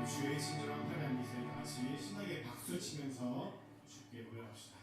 주의 친절한 팔 밑에 다 같이 신나게 박수 치면서 주께 모여갑시다.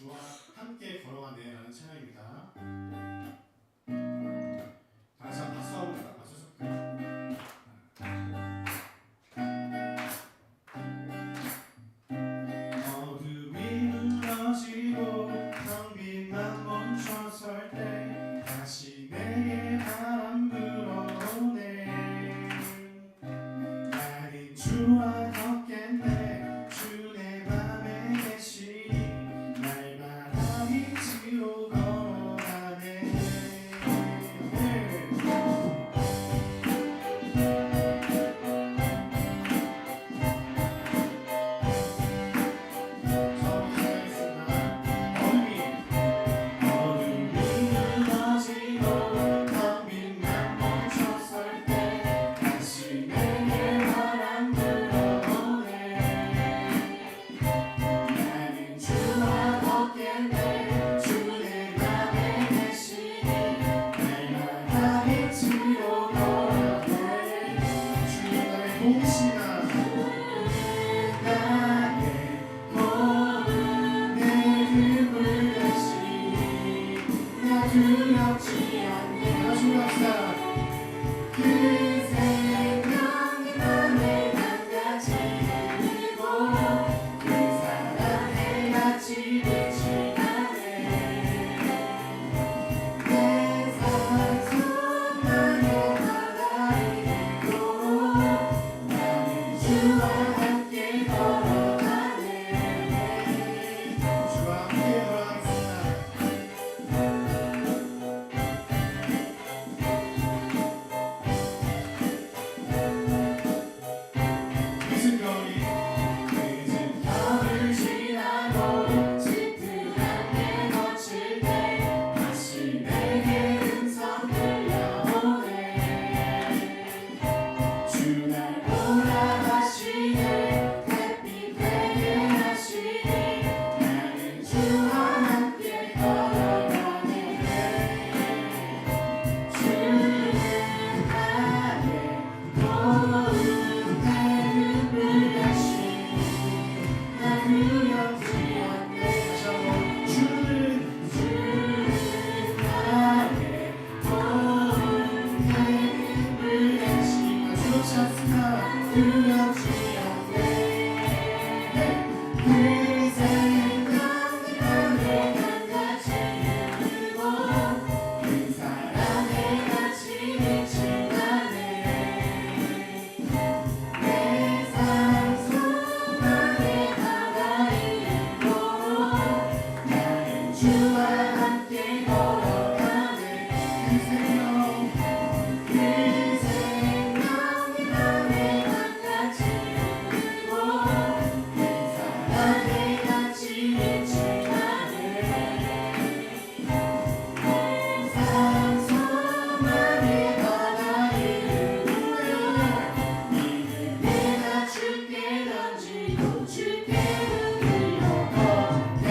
주와 함께 걸어가네라는 찬양입니다. 다시 한번 박수 한번 박수 쳐볼까요? 어둠이 무너지고 텅 빈 맘 멈춰설 때 다시 내게 바람 불어오네. 나는 주와 걷겠네. 주 내 맘에 계시니 주와 걷겠네. 주 내 두렵지 않네. 다시 합시다. 그 생명이 맘에 강같이 들고 그 사랑에 같이 빛이 나네. 내 상속만의 바다에 이르도록 나는 주와 함께 걸어가네. 주와 함께 걸어갑시다. 늦은 겨울이 늦은 겨울 지나고 짙은 게 거칠 때 다시 내게 음성 들려오네. 주 날 보라 하시네. 햇빛 되게 하시니 나는 주와 함께 걸어가네. 주는 나의 도움 되는 분이시니 나 두렵지 않네. 다시 한번 주는 나의 도움 되는 분이시니 두렵지 않습니다. 두렵지 않네. 그 생명이 맘에 강같이 흐르고 그 사랑에 같이 빛이 나네. 내 상속만의 바다에 이르도록 나는 주와 함께 걸어가네. 그 생명 그 생명이 맘에 강같이 흐르고 그 사랑에 같이 빛이 나네. 내 상속만의 바다에 이르면 이는 내가 주께 던지고 주께 흔들려 보내.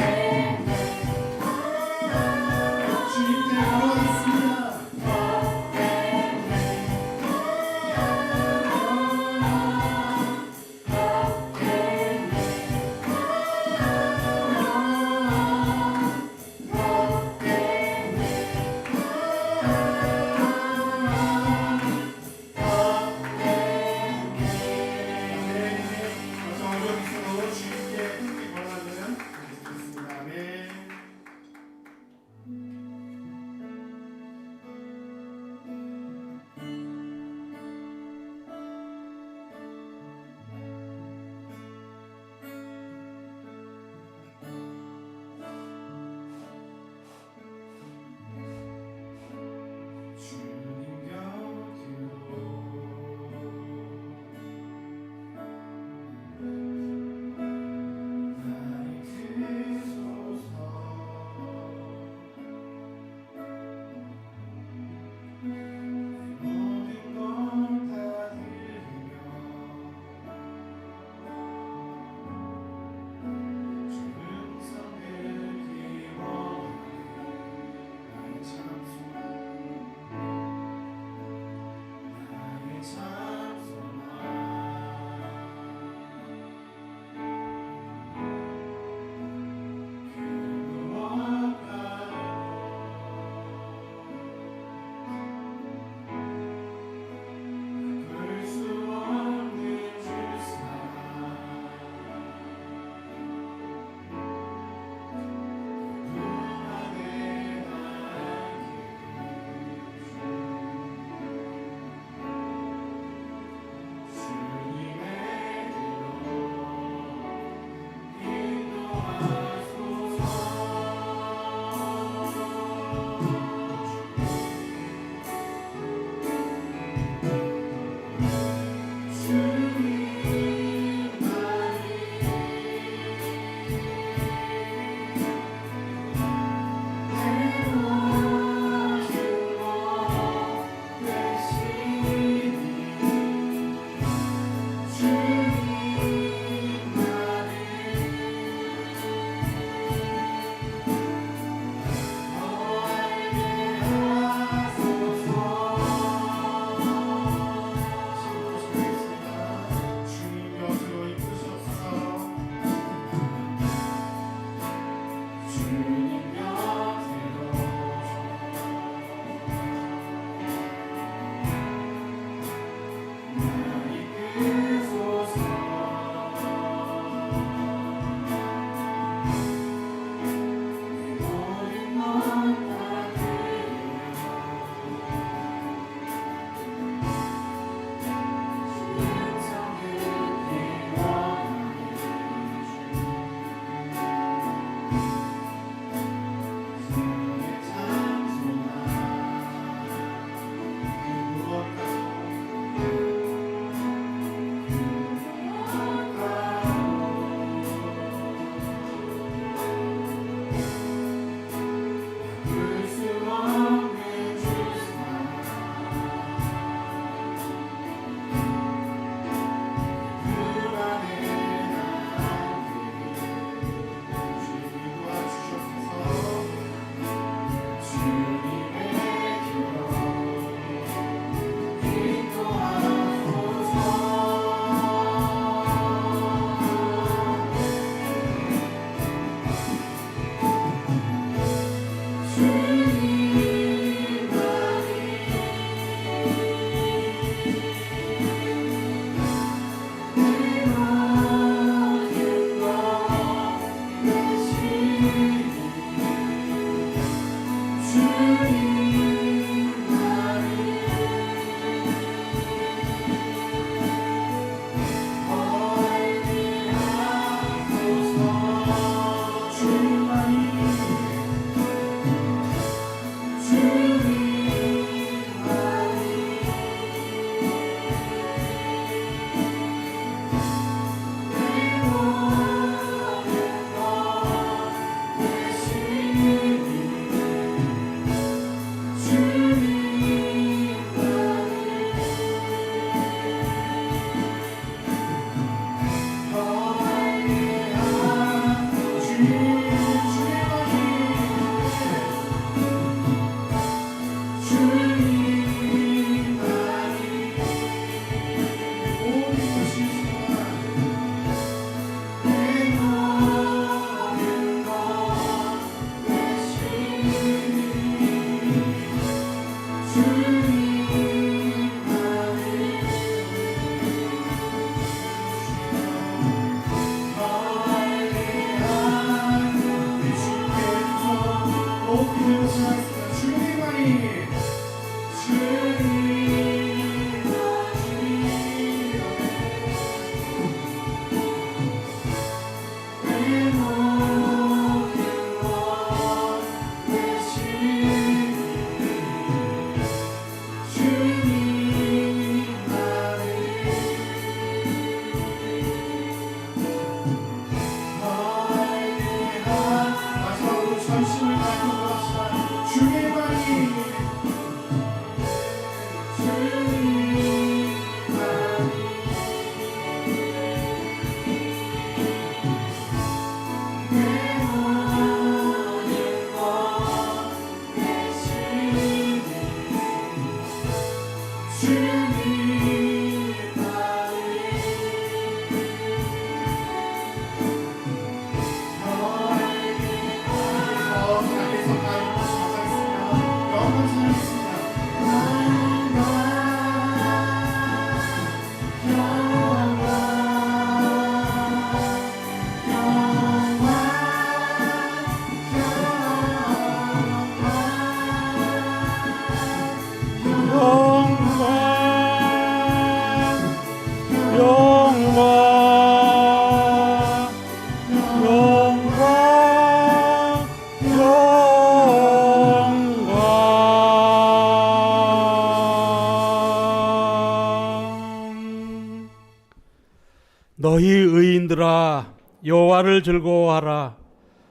너희 의인들아 여호와를 즐거워하라.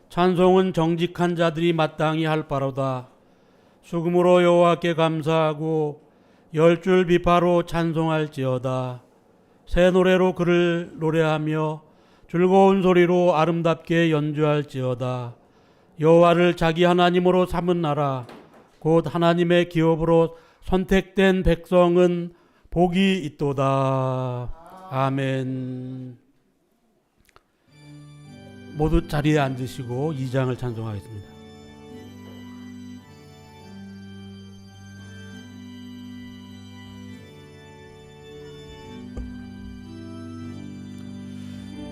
찬송은 정직한 자들이 마땅히 할 바로다. 수금으로 여호와께 감사하고 열줄 비파로 찬송할지어다. 새 노래로 그를 노래하며 즐거운 소리로 아름답게 연주할지어다. 여호와를 자기 하나님으로 삼은 나라 곧 하나님의 기업으로 선택된 백성은 복이 있도다. 아멘. 모두 자리에 앉으시고 2장을 찬송하겠습니다.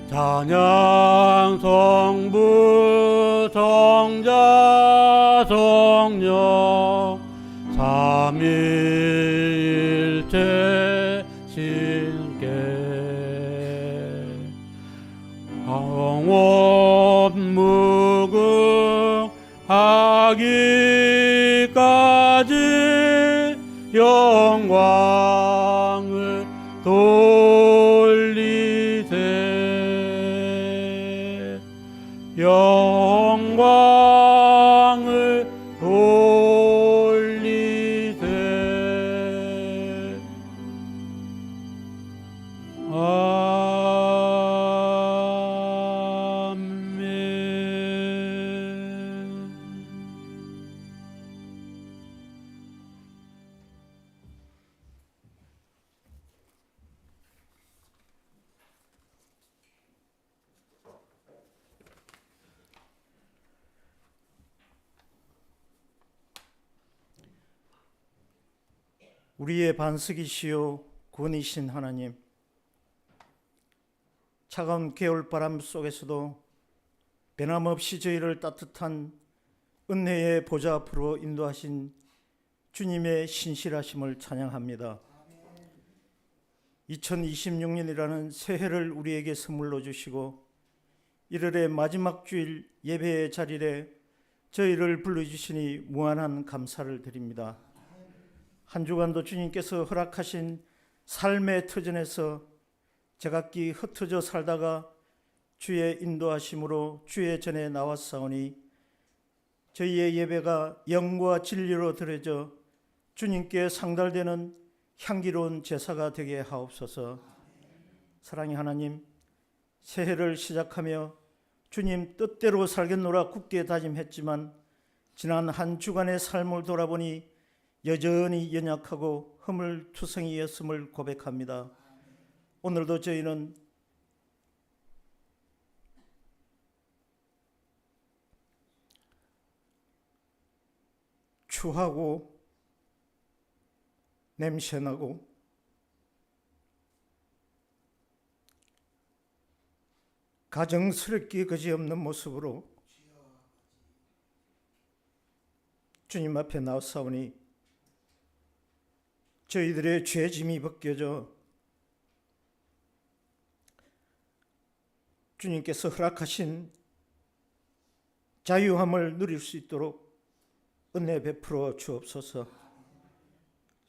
찬양 성부 성자 성령 삼위일체 신께 영원 무궁하기까지 영광을 돌리세. 영광을 돌리세. 우리의 반석이시요 구원이신 하나님, 차가운 겨울바람 속에서도 변함없이 저희를 따뜻한 은혜의 보좌 앞으로 인도하신 주님의 신실하심을 찬양합니다. 2026년이라는 새해를 우리에게 선물로 주시고 1월의 마지막 주일 예배의 자리에 저희를 불러주시니 무한한 감사를 드립니다. 한 주간도 주님께서 허락하신 삶의 터전에서 제각기 흩어져 살다가 주의 인도하심으로 주의 전에 나왔사오니 저희의 예배가 영과 진리로 드려져 주님께 상달되는 향기로운 제사가 되게 하옵소서. 사랑의 하나님, 새해를 시작하며 주님 뜻대로 살겠노라 굳게 다짐했지만 지난 한 주간의 삶을 돌아보니 여전히 연약하고 허물투성이였음을 고백합니다. 오늘도 저희는 추하고 냄새나고 가정스럽기 그지없는 모습으로 주님 앞에 나왔사오니 저희들의 죄짐이 벗겨져 주님께서 허락하신 자유함을 누릴 수 있도록 은혜 베풀어 주옵소서.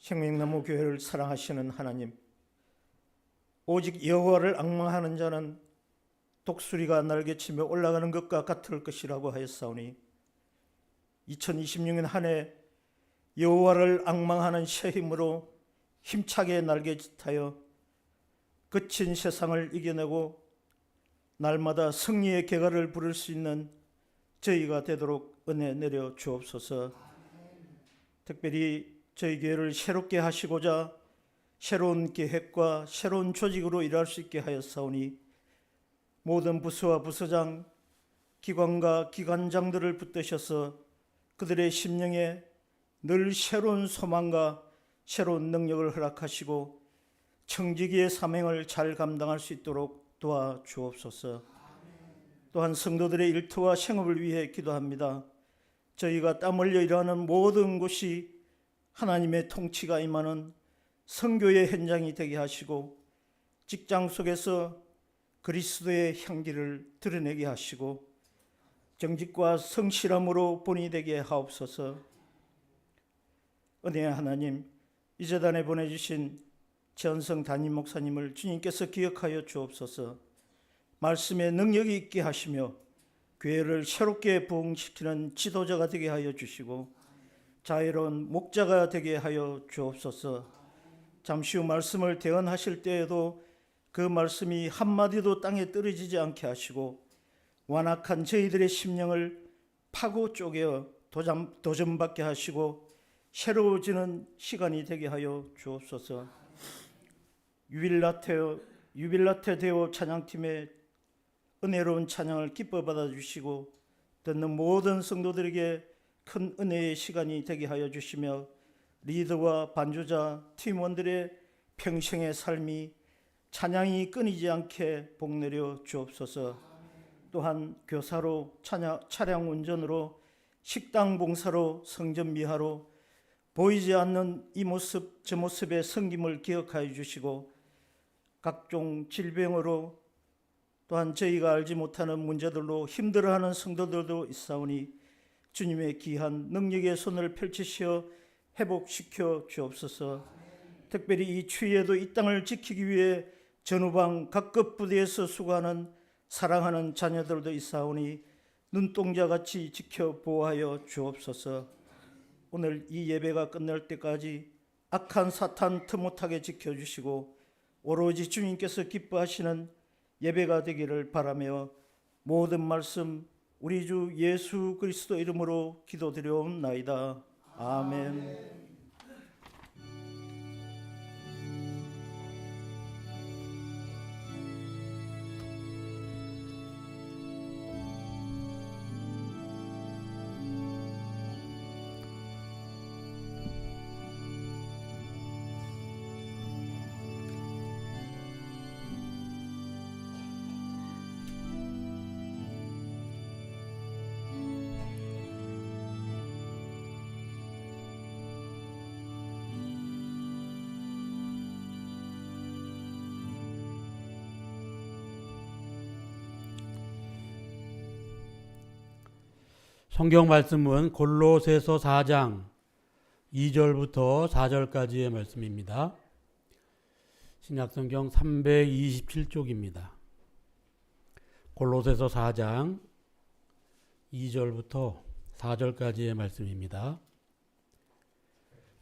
생명나무 교회를 사랑하시는 하나님, 오직 여호와를 앙망하는 자는 독수리가 날개치며 올라가는 것과 같을 것이라고 하였사오니 2026년 한 해 여호와를 앙망하는 새 힘으로 힘차게 날개짓하여 거친 세상을 이겨내고 날마다 승리의 개가를 부를 수 있는 저희가 되도록 은혜 내려 주옵소서. 특별히 저희 교회를 새롭게 하시고자 새로운 계획과 새로운 조직으로 일할 수 있게 하였사오니 모든 부서와 부서장, 기관과 기관장들을 붙드셔서 그들의 심령에 늘 새로운 소망과 새로운 능력을 허락하시고 청지기의 사명을 잘 감당할 수 있도록 도와주옵소서. 또한 성도들의 일터와 생업을 위해 기도합니다. 저희가 땀 흘려 일하는 모든 곳이 하나님의 통치가 임하는 선교의 현장이 되게 하시고 직장 속에서 그리스도의 향기를 드러내게 하시고 정직과 성실함으로 본이 되게 하옵소서. 은혜의 하나님, 이 재단에 보내주신 최은성 담임 목사님을 주님께서 기억하여 주옵소서. 말씀의 능력이 있게 하시며 교회를 새롭게 부흥시키는 지도자가 되게 하여 주시고 자유로운 목자가 되게 하여 주옵소서. 잠시 후 말씀을 대언하실 때에도 그 말씀이 한마디도 땅에 떨어지지 않게 하시고 완악한 저희들의 심령을 파고 쪼개어 도전받게 하시고 새로워지는 시간이 되게 하여 주옵소서. 유빌라테 데오 찬양팀의 은혜로운 찬양을 기뻐 받아주시고 듣는 모든 성도들에게 큰 은혜의 시간이 되게 하여 주시며 리더와 반주자, 팀원들의 평생의 삶이 찬양이 끊이지 않게 복내려 주옵소서. 또한 교사로 차량 운전으로 식당 봉사로 성전 미화로 보이지 않는 이 모습 저 모습의 섬김을 기억하여 주시고 각종 질병으로 또한 저희가 알지 못하는 문제들로 힘들어하는 성도들도 있사오니 주님의 귀한 능력의 손을 펼치시어 회복시켜 주옵소서. 특별히 이 추위에도 이 땅을 지키기 위해 전후방 각급 부대에서 수고하는 사랑하는 자녀들도 있사오니 눈동자같이 지켜 보호하여 주옵소서. 오늘 이 예배가 끝날 때까지 악한 사탄 틈못하게 지켜주시고 오로지 주님께서 기뻐하시는 예배가 되기를 바라며 모든 말씀 우리 주 예수 그리스도 이름으로 기도드려옵나이다. 아멘. 성경 말씀은 골로새서 4장 2절부터 4절까지의 말씀입니다. 신약성경 327쪽입니다. 골로새서 4장 2절부터 4절까지의 말씀입니다.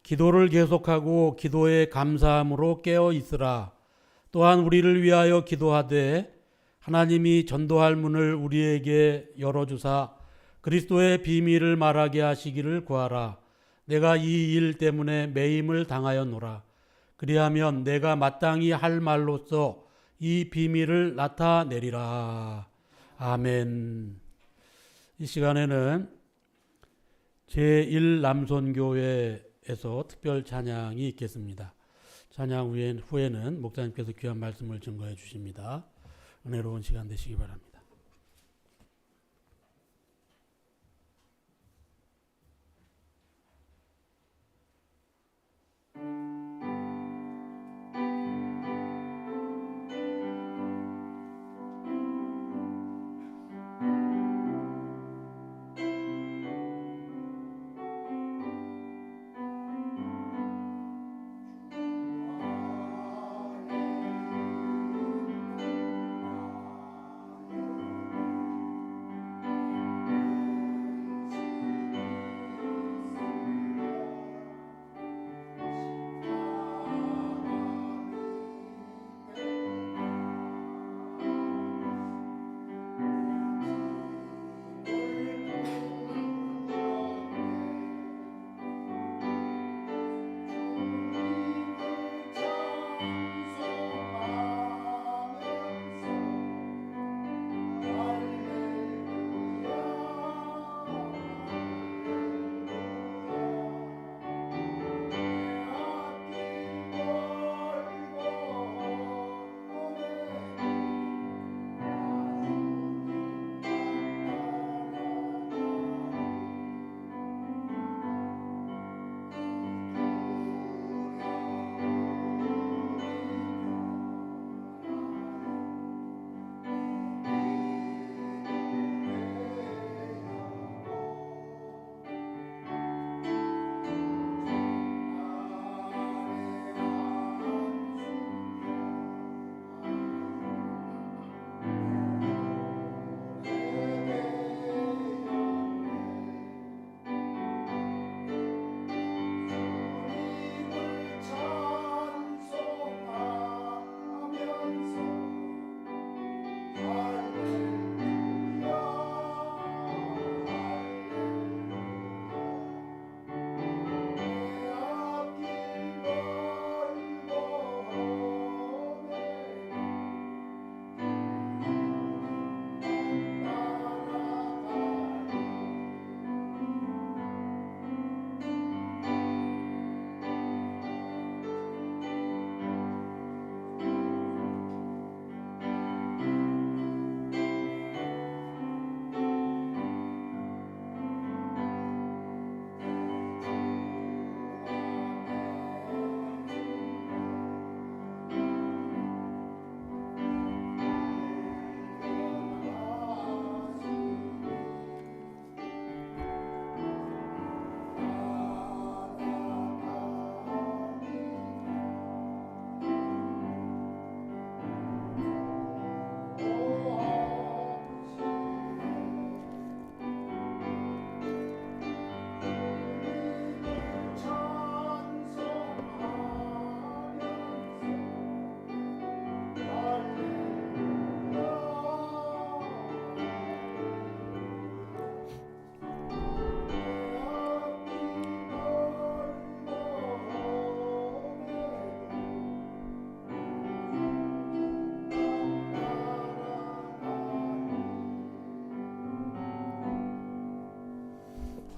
기도를 계속하고 기도에 감사함으로 깨어 있으라. 또한 우리를 위하여 기도하되 하나님이 전도할 문을 우리에게 열어주사 그리스도의 비밀을 말하게 하시기를 구하라. 내가 이 일 때문에 매임을 당하였노라. 그리하면 내가 마땅히 할 말로써 이 비밀을 나타내리라. 아멘. 이 시간에는 제1남손교회에서 특별 찬양이 있겠습니다. 찬양 후에는 목사님께서 귀한 말씀을 증거해 주십니다. 은혜로운 시간 되시기 바랍니다.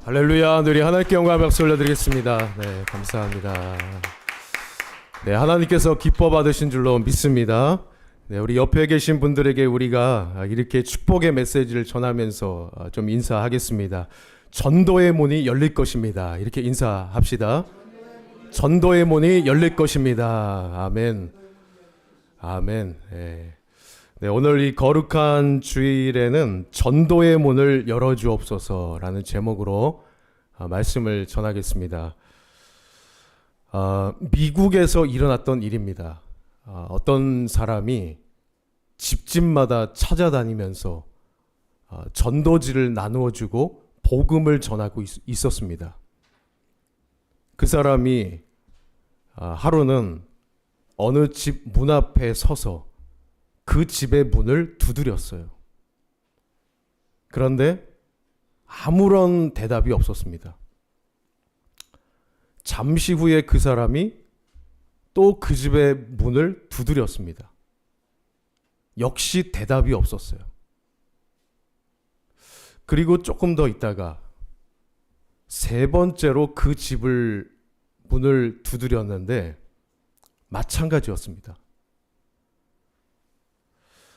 할렐루야. 우리 하나님께 영광 박수 올려드리겠습니다. 네, 감사합니다. 네, 하나님께서 기뻐 받으신 줄로 믿습니다. 네, 우리 옆에 계신 분들에게 우리가 이렇게 축복의 메시지를 전하면서 좀 인사하겠습니다. 전도의 문이 열릴 것입니다. 이렇게 인사합시다. 전도의 문이 열릴 것입니다. 아멘. 아멘. 네. 네, 오늘 이 거룩한 주일에는 전도의 문을 열어주옵소서라는 제목으로 말씀을 전하겠습니다. 미국에서 일어났던 일입니다. 어떤 사람이 집집마다 찾아다니면서 전도지를 나누어주고 복음을 전하고 있었습니다. 그 사람이 하루는 어느 집 문 앞에 서서 그 집의 문을 두드렸어요. 그런데 아무런 대답이 없었습니다. 잠시 후에 그 사람이 또 그 집의 문을 두드렸습니다. 역시 대답이 없었어요. 그리고 조금 더 있다가 세 번째로 그 집을 문을 두드렸는데 마찬가지였습니다.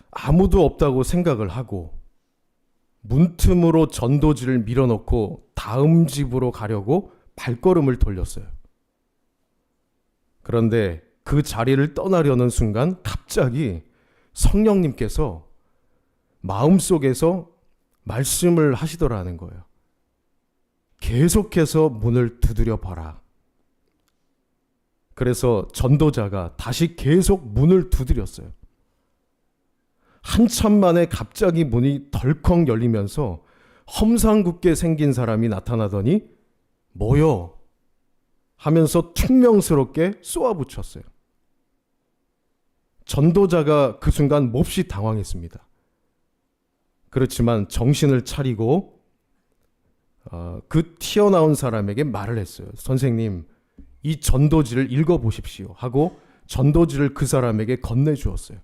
아무도 없다고 생각을 하고 문틈으로 전도지를 밀어넣고 다음 집으로 가려고 발걸음을 돌렸어요. 그런데 그 자리를 떠나려는 순간 갑자기 성령님께서 마음속에서 말씀을 하시더라는 거예요. 계속해서 문을 두드려 봐라. 그래서 전도자가 다시 계속 문을 두드렸어요. 한참 만에 갑자기 문이 덜컥 열리면서 험상궂게 생긴 사람이 나타나더니 뭐여? 하면서 퉁명스럽게 쏘아붙였어요. 전도자가 그 순간 몹시 당황했습니다. 그렇지만 정신을 차리고 그 튀어나온 사람에게 말을 했어요. 선생님, 이 전도지를 읽어보십시오 하고 전도지를 그 사람에게 건네주었어요.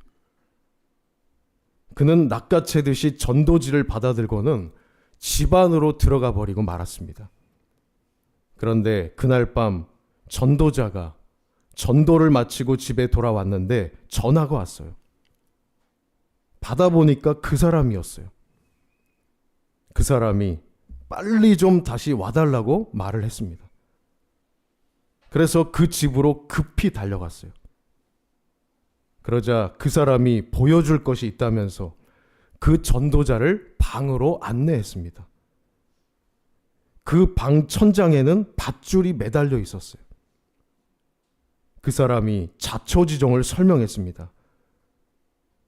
그는 낚아채듯이 전도지를 받아들고는 집 안으로 들어가 버리고 말았습니다. 그런데 그날 밤 전도자가 전도를 마치고 집에 돌아왔는데 전화가 왔어요. 받아보니까 그 사람이었어요. 그 사람이 빨리 좀 다시 와달라고 말을 했습니다. 그래서 그 집으로 급히 달려갔어요. 그러자 그 사람이 보여줄 것이 있다면서 그 전도자를 방으로 안내했습니다. 그 방 천장에는 밧줄이 매달려 있었어요. 그 사람이 자초지종을 설명했습니다.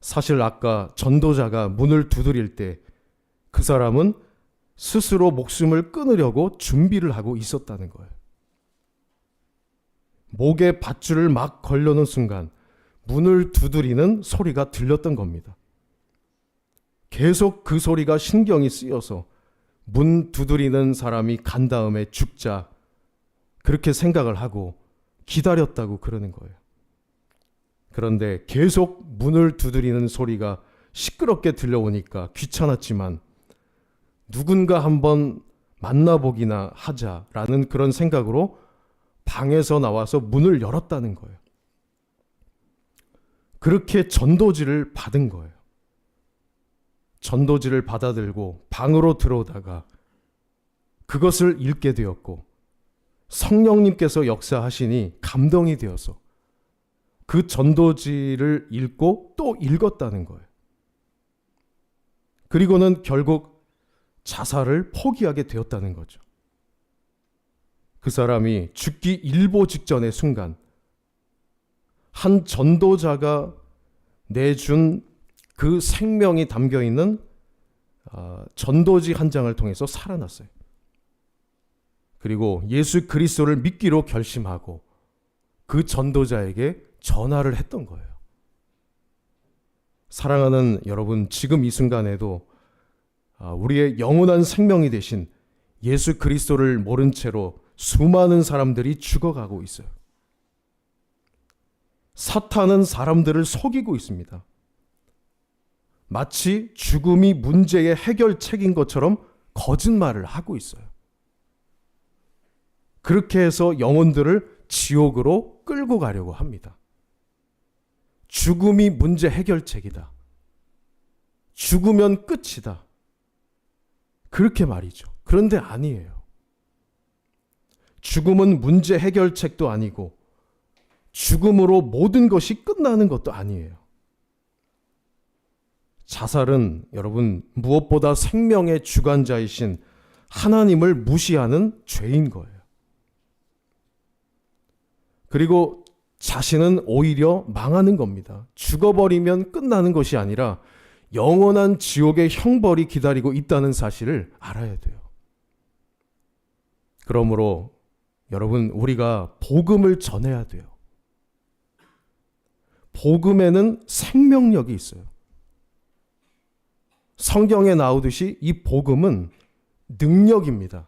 사실 아까 전도자가 문을 두드릴 때 그 사람은 스스로 목숨을 끊으려고 준비를 하고 있었다는 거예요. 목에 밧줄을 막 걸려놓은 순간 문을 두드리는 소리가 들렸던 겁니다. 계속 그 소리가 신경이 쓰여서 문 두드리는 사람이 간 다음에 죽자 그렇게 생각을 하고 기다렸다고 그러는 거예요. 그런데 계속 문을 두드리는 소리가 시끄럽게 들려오니까 귀찮았지만 누군가 한번 만나보기나 하자라는 그런 생각으로 방에서 나와서 문을 열었다는 거예요. 그렇게 전도지를 받은 거예요. 전도지를 받아들고 방으로 들어오다가 그것을 읽게 되었고 성령님께서 역사하시니 감동이 되어서 그 전도지를 읽고 또 읽었다는 거예요. 그리고는 결국 자살을 포기하게 되었다는 거죠. 그 사람이 죽기 일보 직전의 순간 한 전도자가 내준 그 생명이 담겨있는 전도지 한 장을 통해서 살아났어요. 그리고 예수 그리스도를 믿기로 결심하고 그 전도자에게 전화를 했던 거예요. 사랑하는 여러분, 지금 이 순간에도 우리의 영원한 생명이 되신 예수 그리스도를 모른 채로 수많은 사람들이 죽어가고 있어요. 사탄은 사람들을 속이고 있습니다. 마치 죽음이 문제의 해결책인 것처럼 거짓말을 하고 있어요. 그렇게 해서 영혼들을 지옥으로 끌고 가려고 합니다. 죽음이 문제 해결책이다. 죽으면 끝이다. 그렇게 말이죠. 그런데 아니에요. 죽음은 문제 해결책도 아니고 죽음으로 모든 것이 끝나는 것도 아니에요. 자살은 여러분 무엇보다 생명의 주관자이신 하나님을 무시하는 죄인 거예요. 그리고 자신은 오히려 망하는 겁니다. 죽어버리면 끝나는 것이 아니라 영원한 지옥의 형벌이 기다리고 있다는 사실을 알아야 돼요. 그러므로 여러분, 우리가 복음을 전해야 돼요. 복음에는 생명력이 있어요. 성경에 나오듯이 이 복음은 능력입니다.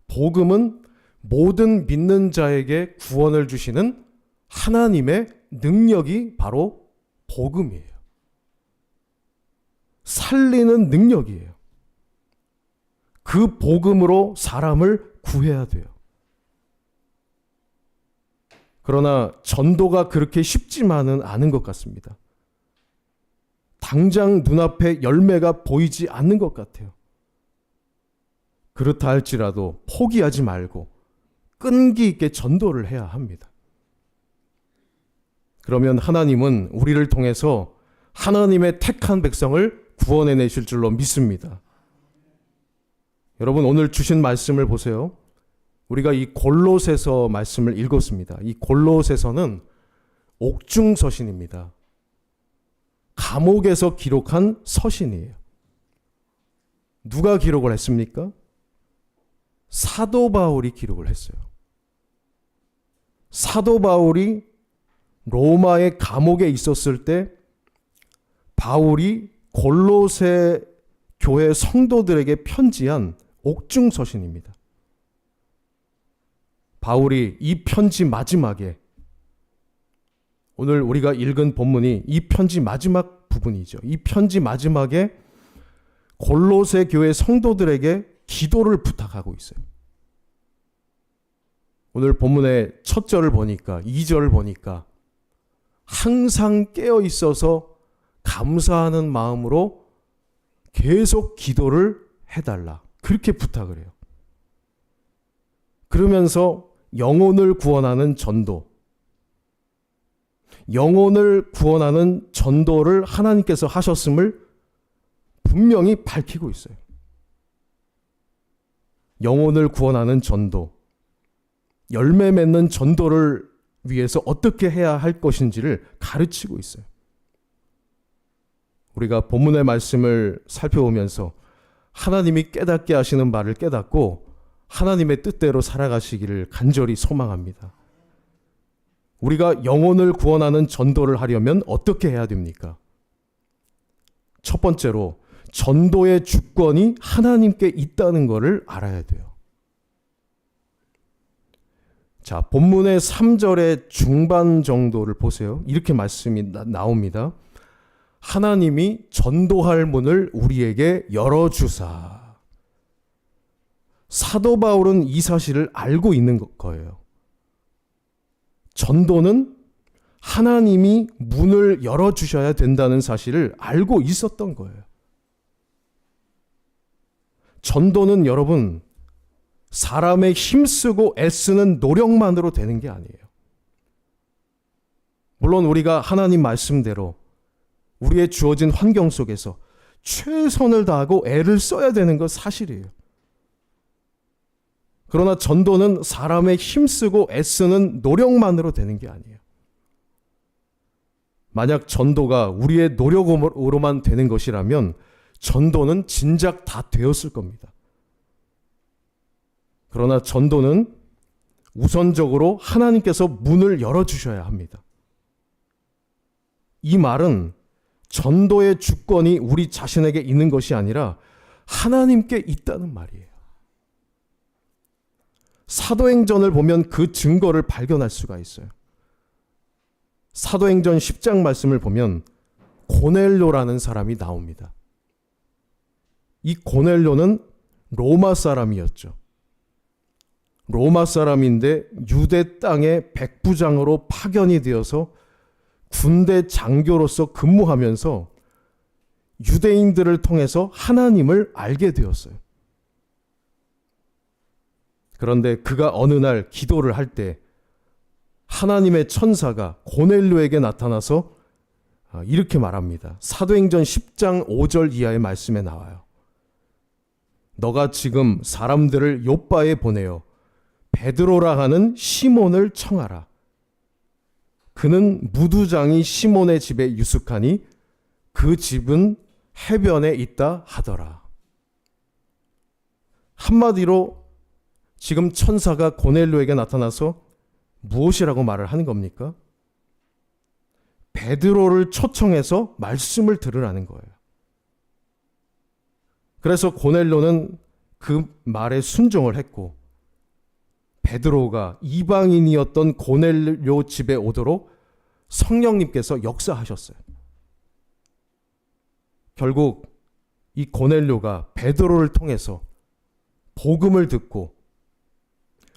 복음은 모든 믿는 자에게 구원을 주시는 하나님의 능력이 바로 복음이에요. 살리는 능력이에요. 그 복음으로 사람을 구해야 돼요. 그러나 전도가 그렇게 쉽지만은 않은 것 같습니다. 당장 눈앞에 열매가 보이지 않는 것 같아요. 그렇다 할지라도 포기하지 말고 끈기 있게 전도를 해야 합니다. 그러면 하나님은 우리를 통해서 하나님의 택한 백성을 구원해내실 줄로 믿습니다. 여러분, 오늘 주신 말씀을 보세요. 우리가 이 골로새서 말씀을 읽었습니다. 이 골로새서는 옥중 서신입니다. 감옥에서 기록한 서신이에요. 누가 기록을 했습니까? 사도 바울이 기록을 했어요. 사도 바울이 로마의 감옥에 있었을 때 바울이 골로새 교회 성도들에게 편지한 옥중 서신입니다. 바울이 이 편지 마지막에, 오늘 우리가 읽은 본문이 이 편지 마지막 부분이죠. 이 편지 마지막에 골로새 교회 성도들에게 기도를 부탁하고 있어요. 오늘 본문의 첫 절을 보니까, 2절을 보니까 항상 깨어 있어서 감사하는 마음으로 계속 기도를 해달라, 그렇게 부탁을 해요. 그러면서 영혼을 구원하는 전도, 영혼을 구원하는 전도를 하나님께서 하셨음을 분명히 밝히고 있어요. 영혼을 구원하는 전도, 열매 맺는 전도를 위해서 어떻게 해야 할 것인지를 가르치고 있어요. 우리가 본문의 말씀을 살펴보면서 하나님이 깨닫게 하시는 말을 깨닫고 하나님의 뜻대로 살아가시기를 간절히 소망합니다. 우리가 영혼을 구원하는 전도를 하려면 어떻게 해야 됩니까? 첫 번째로 전도의 주권이 하나님께 있다는 것을 알아야 돼요. 자, 본문의 3절의 중반 정도를 보세요. 이렇게 말씀이 나옵니다. 하나님이 전도할 문을 우리에게 열어주사. 사도 바울은 이 사실을 알고 있는 거예요. 전도는 하나님이 문을 열어주셔야 된다는 사실을 알고 있었던 거예요. 전도는 여러분, 사람의 힘쓰고 애쓰는 노력만으로 되는 게 아니에요. 물론 우리가 하나님 말씀대로 우리의 주어진 환경 속에서 최선을 다하고 애를 써야 되는 건 사실이에요. 그러나 전도는 사람의 힘쓰고 애쓰는 노력만으로 되는 게 아니에요. 만약 전도가 우리의 노력으로만 되는 것이라면 전도는 진작 다 되었을 겁니다. 그러나 전도는 우선적으로 하나님께서 문을 열어주셔야 합니다. 이 말은 전도의 주권이 우리 자신에게 있는 것이 아니라 하나님께 있다는 말이에요. 사도행전을 보면 그 증거를 발견할 수가 있어요. 사도행전 10장 말씀을 보면 고넬료라는 사람이 나옵니다. 이 고넬료는 로마 사람이었죠. 로마 사람인데 유대 땅의 백부장으로 파견이 되어서 군대 장교로서 근무하면서 유대인들을 통해서 하나님을 알게 되었어요. 그런데 그가 어느 날 기도를 할 때 하나님의 천사가 고넬료에게 나타나서 이렇게 말합니다. 사도행전 10장 5절 이하의 말씀에 나와요. 너가 지금 사람들을 요빠에 보내어 베드로라 하는 시몬을 청하라. 그는 무두장이 시몬의 집에 유숙하니 그 집은 해변에 있다 하더라. 한마디로 지금 천사가 고넬료에게 나타나서 무엇이라고 말을 하는 겁니까? 베드로를 초청해서 말씀을 들으라는 거예요. 그래서 고넬료는 그 말에 순종을 했고 베드로가 이방인이었던 고넬료 집에 오도록 성령님께서 역사하셨어요. 결국 이 고넬료가 베드로를 통해서 복음을 듣고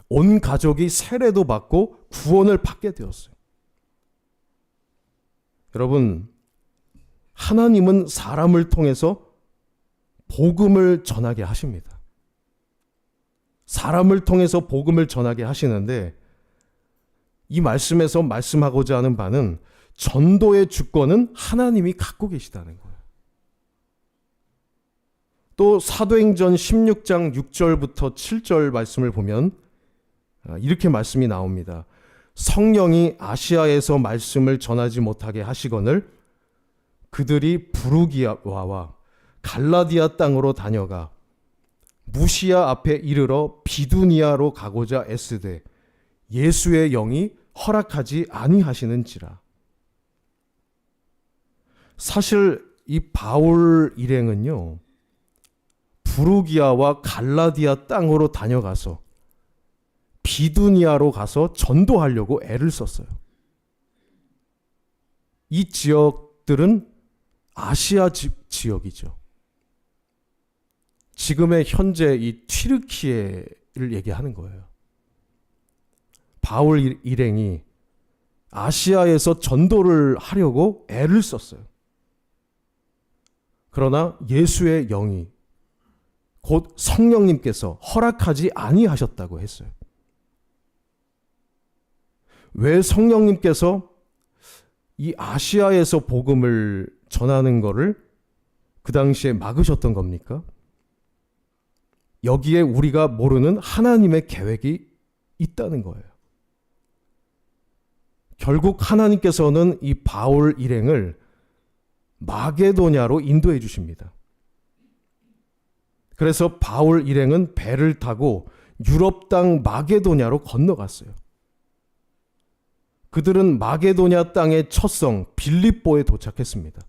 온 가족이 세례도 받고 구원을 받게 되었어요. 여러분, 하나님은 사람을 통해서 복음을 전하게 하십니다. 사람을 통해서 복음을 전하게 하시는데 이 말씀에서 말씀하고자 하는 바는 전도의 주권은 하나님이 갖고 계시다는 거예요. 또 사도행전 16장 6절부터 7절 말씀을 보면 이렇게 말씀이 나옵니다. 성령이 아시아에서 말씀을 전하지 못하게 하시거늘 그들이 부르기아와 갈라디아 땅으로 다녀가 무시아 앞에 이르러 비두니아로 가고자 애쓰되 예수의 영이 허락하지 아니하시는지라. 사실 이 바울 일행은요, 부르기아와 갈라디아 땅으로 다녀가서 비두니아로 가서 전도하려고 애를 썼어요. 이 지역들은 아시아 지역이죠. 지금의 현재 이 튀르키예를 얘기하는 거예요. 바울 일행이 아시아에서 전도를 하려고 애를 썼어요. 그러나 예수의 영이 곧 성령님께서 허락하지 아니하셨다고 했어요. 왜 성령님께서 이 아시아에서 복음을 전하는 것을 그 당시에 막으셨던 겁니까? 여기에 우리가 모르는 하나님의 계획이 있다는 거예요. 결국 하나님께서는 이 바울 일행을 마게도냐로 인도해 주십니다. 그래서 바울 일행은 배를 타고 유럽 땅 마게도냐로 건너갔어요. 그들은 마게도냐 땅의 첫 성 빌립보에 도착했습니다.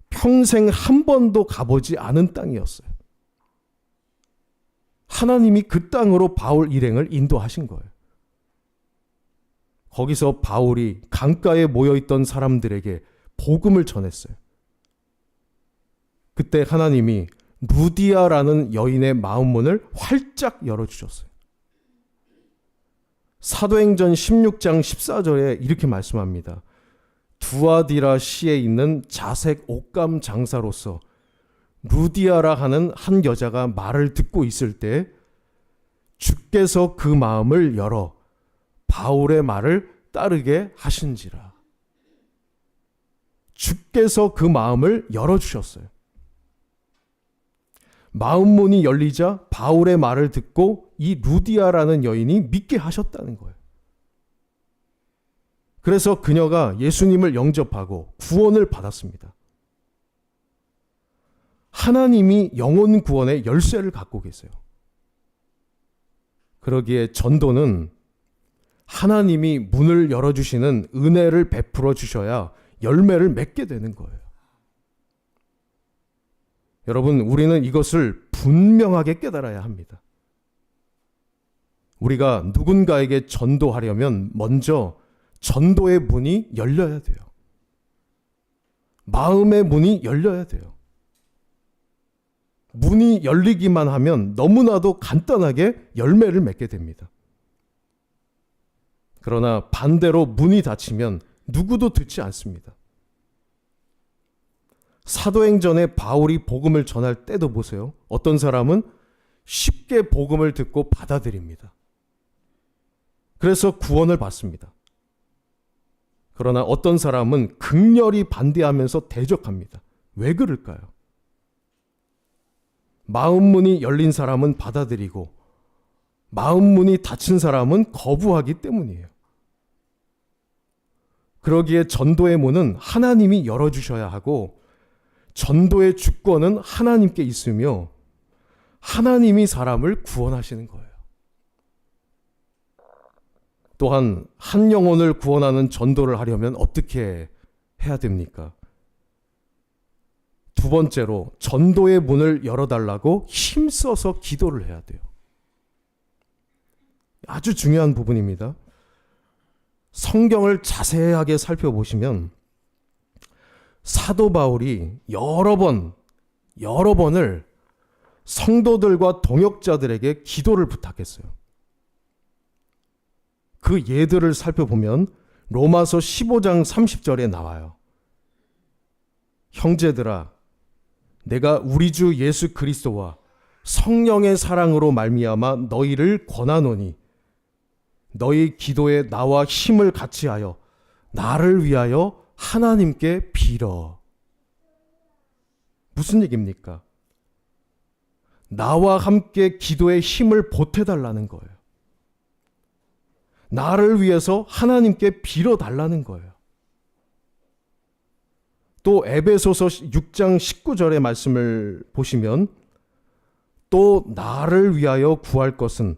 평생 한 번도 가보지 않은 땅이었어요. 하나님이 그 땅으로 바울 일행을 인도하신 거예요. 거기서 바울이 강가에 모여있던 사람들에게 복음을 전했어요. 그때 하나님이 루디아라는 여인의 마음문을 활짝 열어주셨어요. 사도행전 16장 14절에 이렇게 말씀합니다. 두아디라 시에 있는 자색 옷감 장사로서 루디아라 하는 한 여자가 말을 듣고 있을 때 주께서 그 마음을 열어 바울의 말을 따르게 하신지라. 주께서 그 마음을 열어주셨어요. 마음문이 열리자 바울의 말을 듣고 이 루디아라는 여인이 믿게 하셨다는 거예요. 그래서 그녀가 예수님을 영접하고 구원을 받았습니다. 하나님이 영혼 구원의 열쇠를 갖고 계세요. 그러기에 전도는 하나님이 문을 열어주시는 은혜를 베풀어 주셔야 열매를 맺게 되는 거예요. 여러분, 우리는 이것을 분명하게 깨달아야 합니다. 우리가 누군가에게 전도하려면 먼저 전도의 문이 열려야 돼요. 마음의 문이 열려야 돼요. 문이 열리기만 하면 너무나도 간단하게 열매를 맺게 됩니다. 그러나 반대로 문이 닫히면 누구도 듣지 않습니다. 사도행전에 바울이 복음을 전할 때도 보세요. 어떤 사람은 쉽게 복음을 듣고 받아들입니다. 그래서 구원을 받습니다. 그러나 어떤 사람은 극렬히 반대하면서 대적합니다. 왜 그럴까요? 마음문이 열린 사람은 받아들이고 마음문이 닫힌 사람은 거부하기 때문이에요. 그러기에 전도의 문은 하나님이 열어주셔야 하고 전도의 주권은 하나님께 있으며 하나님이 사람을 구원하시는 거예요. 또한 한 영혼을 구원하는 전도를 하려면 어떻게 해야 됩니까? 두 번째로 전도의 문을 열어달라고 힘써서 기도를 해야 돼요. 아주 중요한 부분입니다. 성경을 자세하게 살펴보시면 사도 바울이 여러 번을 성도들과 동역자들에게 기도를 부탁했어요. 그 예들을 살펴보면 로마서 15장 30절에 나와요. 형제들아, 내가 우리 주 예수 그리스도와 성령의 사랑으로 말미암아 너희를 권하노니 너희 기도에 나와 힘을 같이하여 나를 위하여 하나님께 빌어. 무슨 얘기입니까? 나와 함께 기도에 힘을 보태달라는 거예요. 나를 위해서 하나님께 빌어달라는 거예요. 또 에베소서 6장 19절의 말씀을 보시면 또 나를 위하여 구할 것은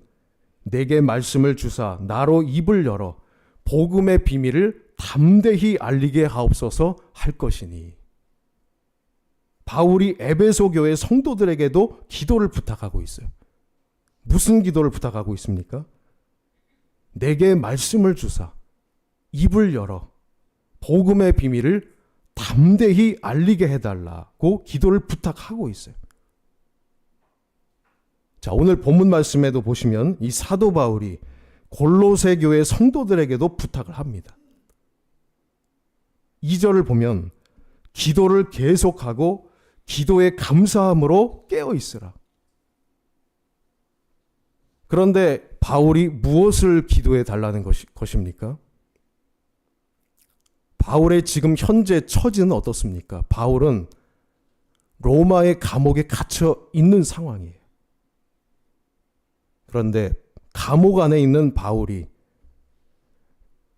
내게 말씀을 주사 나로 입을 열어 복음의 비밀을 담대히 알리게 하옵소서 할 것이니. 바울이 에베소 교회 성도들에게도 기도를 부탁하고 있어요. 무슨 기도를 부탁하고 있습니까? 내게 말씀을 주사 입을 열어 복음의 비밀을 담대히 알리게 해달라고 기도를 부탁하고 있어요. 자, 오늘 본문 말씀에도 보시면 이 사도 바울이 골로새 교회 성도들에게도 부탁을 합니다. 2절을 보면 기도를 계속하고 기도에 감사함으로 깨어 있으라. 그런데 바울이 무엇을 기도해 달라는 것입니까? 바울의 지금 현재 처지는 어떻습니까? 바울은 로마의 감옥에 갇혀 있는 상황이에요. 그런데 감옥 안에 있는 바울이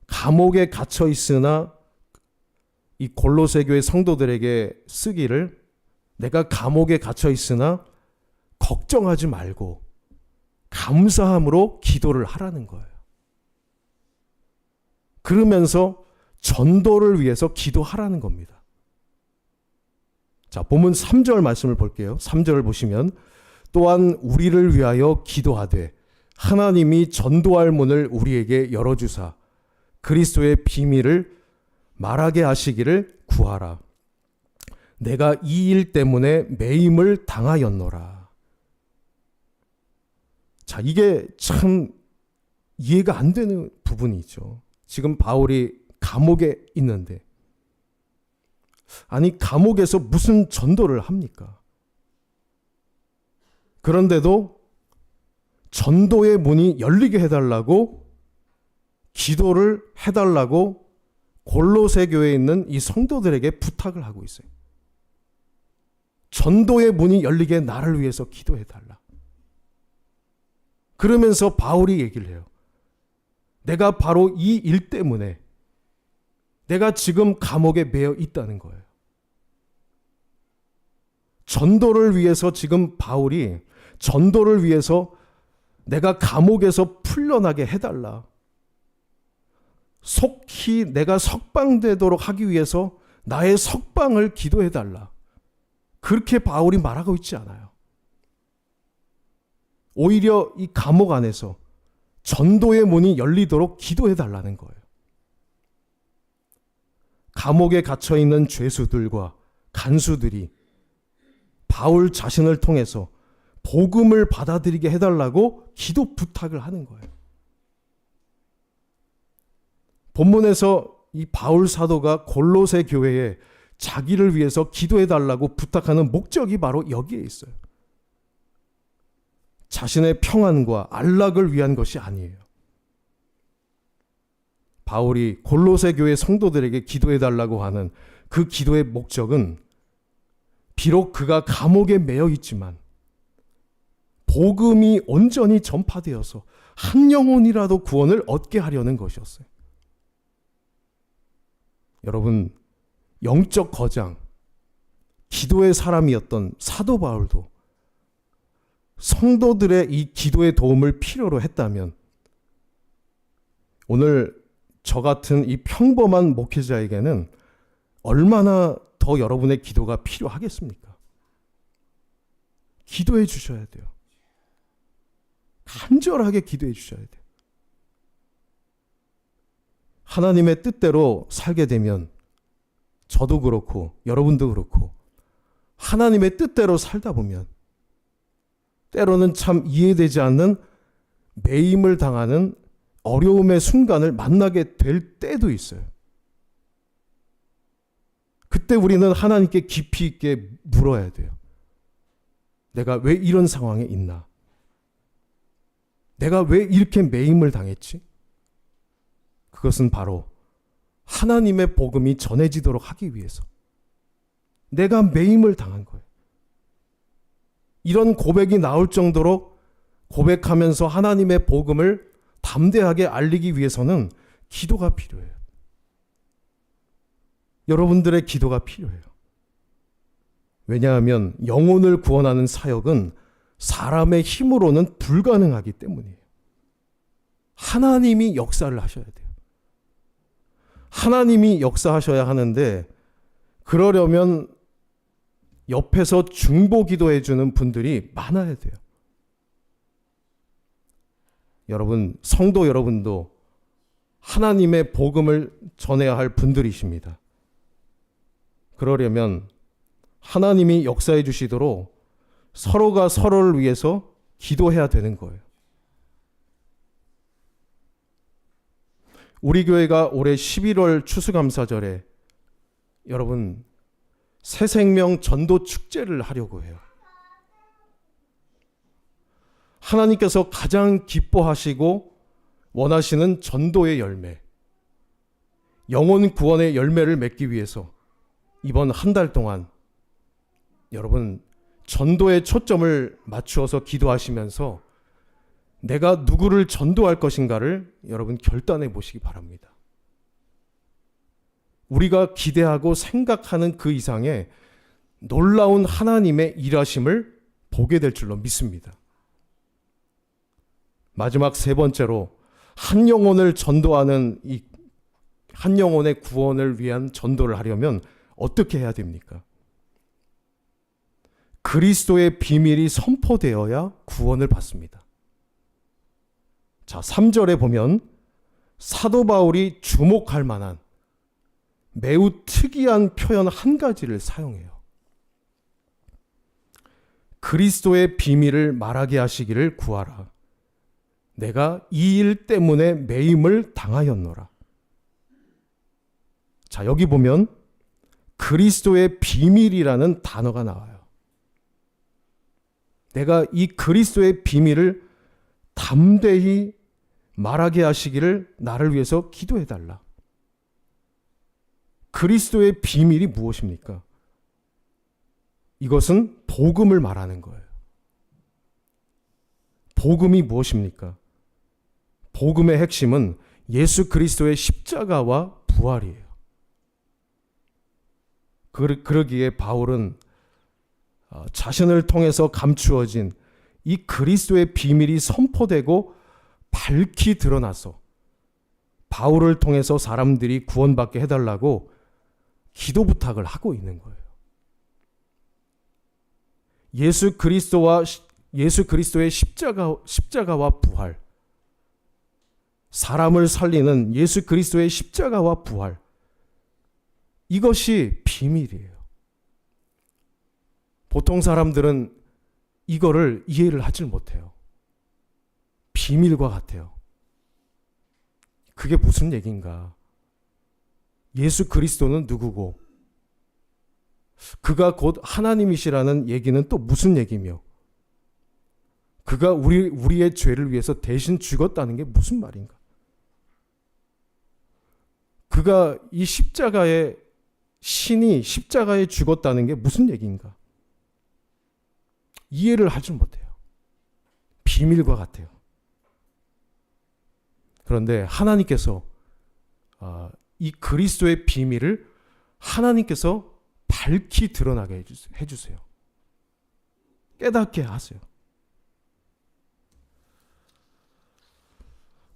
감옥에 갇혀 있으나 이 골로새 교회 성도들에게 쓰기를 내가 감옥에 갇혀 있으나 걱정하지 말고 감사함으로 기도를 하라는 거예요. 그러면서 전도를 위해서 기도하라는 겁니다. 자, 본문 3절 말씀을 볼게요. 3절을 보시면 또한 우리를 위하여 기도하되 하나님이 전도할 문을 우리에게 열어주사 그리스도의 비밀을 말하게 하시기를 구하라. 내가 이 일 때문에 매임을 당하였노라. 자, 이게 참 이해가 안 되는 부분이죠. 지금 바울이 감옥에 있는데, 아니 감옥에서 무슨 전도를 합니까? 그런데도 전도의 문이 열리게 해달라고 기도를 해달라고 골로새 교회에 있는 이 성도들에게 부탁을 하고 있어요. 전도의 문이 열리게 나를 위해서 기도해달라. 그러면서 바울이 얘기를 해요. 내가 바로 이 일 때문에 내가 지금 감옥에 매여 있다는 거예요. 전도를 위해서 지금 바울이 전도를 위해서 내가 감옥에서 풀려나게 해달라. 속히 내가 석방되도록 하기 위해서 나의 석방을 기도해달라. 그렇게 바울이 말하고 있지 않아요. 오히려 이 감옥 안에서 전도의 문이 열리도록 기도해달라는 거예요. 감옥에 갇혀있는 죄수들과 간수들이 바울 자신을 통해서 복음을 받아들이게 해달라고 기도 부탁을 하는 거예요. 본문에서 이 바울 사도가 골로새 교회에 자기를 위해서 기도해달라고 부탁하는 목적이 바로 여기에 있어요. 자신의 평안과 안락을 위한 것이 아니에요. 바울이 골로새 교회 성도들에게 기도해달라고 하는 그 기도의 목적은 비록 그가 감옥에 매여 있지만 복음이 온전히 전파되어서 한 영혼이라도 구원을 얻게 하려는 것이었어요. 여러분, 영적 거장, 기도의 사람이었던 사도 바울도 성도들의 이 기도의 도움을 필요로 했다면 오늘 저 같은 이 평범한 목회자에게는 얼마나 더 여러분의 기도가 필요하겠습니까? 기도해 주셔야 돼요. 간절하게 기도해 주셔야 돼요. 하나님의 뜻대로 살게 되면 저도 그렇고 여러분도 그렇고 하나님의 뜻대로 살다 보면 때로는 참 이해되지 않는 매임을 당하는 어려움의 순간을 만나게 될 때도 있어요. 그때 우리는 하나님께 깊이 있게 물어야 돼요. 내가 왜 이런 상황에 있나? 내가 왜 이렇게 매임을 당했지? 그것은 바로 하나님의 복음이 전해지도록 하기 위해서 내가 매임을 당한 거예요. 이런 고백이 나올 정도로 고백하면서 하나님의 복음을 담대하게 알리기 위해서는 기도가 필요해요. 여러분들의 기도가 필요해요. 왜냐하면 영혼을 구원하는 사역은 사람의 힘으로는 불가능하기 때문이에요. 하나님이 역사를 하셔야 돼요. 하나님이 역사하셔야 하는데 그러려면 옆에서 중보 기도해 주는 분들이 많아야 돼요. 여러분, 성도 여러분도 하나님의 복음을 전해야 할 분들이십니다. 그러려면 하나님이 역사해 주시도록 서로가 서로를 위해서 기도해야 되는 거예요. 우리 교회가 올해 11월 추수감사절에 여러분 새생명 전도 축제를 하려고 해요. 하나님께서 가장 기뻐하시고 원하시는 전도의 열매, 영혼 구원의 열매를 맺기 위해서 이번 한 달 동안 여러분 전도에 초점을 맞추어서 기도하시면서 내가 누구를 전도할 것인가를 여러분 결단해 보시기 바랍니다. 우리가 기대하고 생각하는 그 이상의 놀라운 하나님의 일하심을 보게 될 줄로 믿습니다. 마지막 세 번째로 한 영혼을 전도하는 이 한 영혼의 구원을 위한 전도를 하려면 어떻게 해야 됩니까? 그리스도의 비밀이 선포되어야 구원을 받습니다. 자, 3절에 보면 사도 바울이 주목할 만한 매우 특이한 표현 한 가지를 사용해요. 그리스도의 비밀을 말하게 하시기를 구하라. 내가 이 일 때문에 매임을 당하였노라. 자, 여기 보면 그리스도의 비밀이라는 단어가 나와요. 내가 이 그리스도의 비밀을 담대히 말하게 하시기를 나를 위해서 기도해 달라. 그리스도의 비밀이 무엇입니까? 이것은 복음을 말하는 거예요. 복음이 무엇입니까? 복음의 핵심은 예수 그리스도의 십자가와 부활이에요. 그러기에 바울은 자신을 통해서 감추어진 이 그리스도의 비밀이 선포되고 밝히 드러나서 바울을 통해서 사람들이 구원받게 해달라고 기도 부탁을 하고 있는 거예요. 예수 그리스도의 십자가와 부활, 사람을 살리는 예수 그리스도의 십자가와 부활, 이것이 비밀이에요. 보통 사람들은 이거를 이해를 하질 못해요. 비밀과 같아요. 그게 무슨 얘기인가? 예수 그리스도는 누구고 그가 곧 하나님이시라는 얘기는 또 무슨 얘기며 그가 우리의 죄를 위해서 대신 죽었다는 게 무슨 말인가? 그가 이 신이 십자가에 죽었다는 게 무슨 얘기인가? 이해를 하지 못해요. 비밀과 같아요. 그런데 하나님께서 이 그리스도의 비밀을 하나님께서 밝히 드러나게 해주세요. 깨닫게 하세요.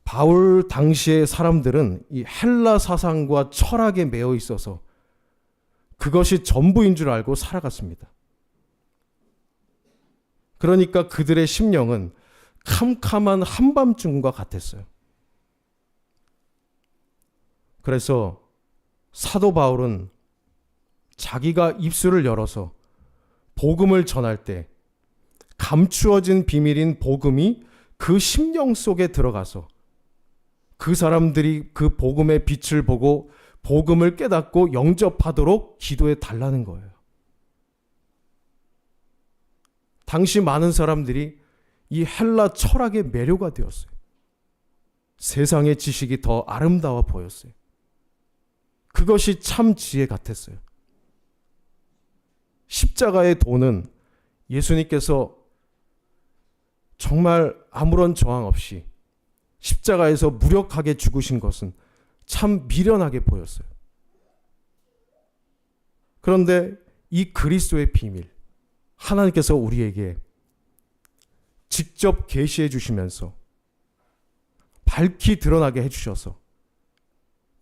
바울 당시의 사람들은 이 헬라 사상과 철학에 매여 있어서 그것이 전부인 줄 알고 살아갔습니다. 그러니까 그들의 심령은 캄캄한 한밤중과 같았어요. 그래서 사도 바울은 자기가 입술을 열어서 복음을 전할 때 감추어진 비밀인 복음이 그 심령 속에 들어가서 그 사람들이 그 복음의 빛을 보고 복음을 깨닫고 영접하도록 기도해 달라는 거예요. 당시 많은 사람들이 이 헬라 철학에 매료가 되었어요. 세상의 지식이 더 아름다워 보였어요. 그것이 참 지혜 같았어요. 십자가의 도는 예수님께서 정말 아무런 저항 없이 십자가에서 무력하게 죽으신 것은 참 미련하게 보였어요. 그런데 이 그리스도의 비밀, 하나님께서 우리에게 직접 계시해 주시면서 밝히 드러나게 해주셔서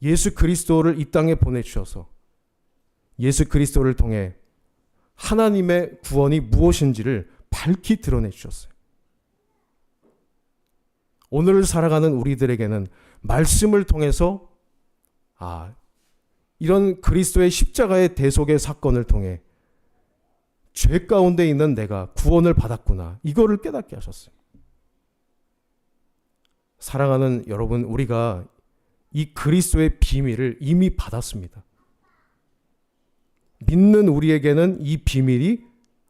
예수 그리스도를 이 땅에 보내주셔서 예수 그리스도를 통해 하나님의 구원이 무엇인지를 밝히 드러내 주셨어요. 오늘을 살아가는 우리들에게는 말씀을 통해서 이런 그리스도의 십자가의 대속의 사건을 통해 죄 가운데 있는 내가 구원을 받았구나, 이거를 깨닫게 하셨어요. 사랑하는 여러분, 우리가 이 그리스도의 비밀을 이미 받았습니다. 믿는 우리에게는 이 비밀이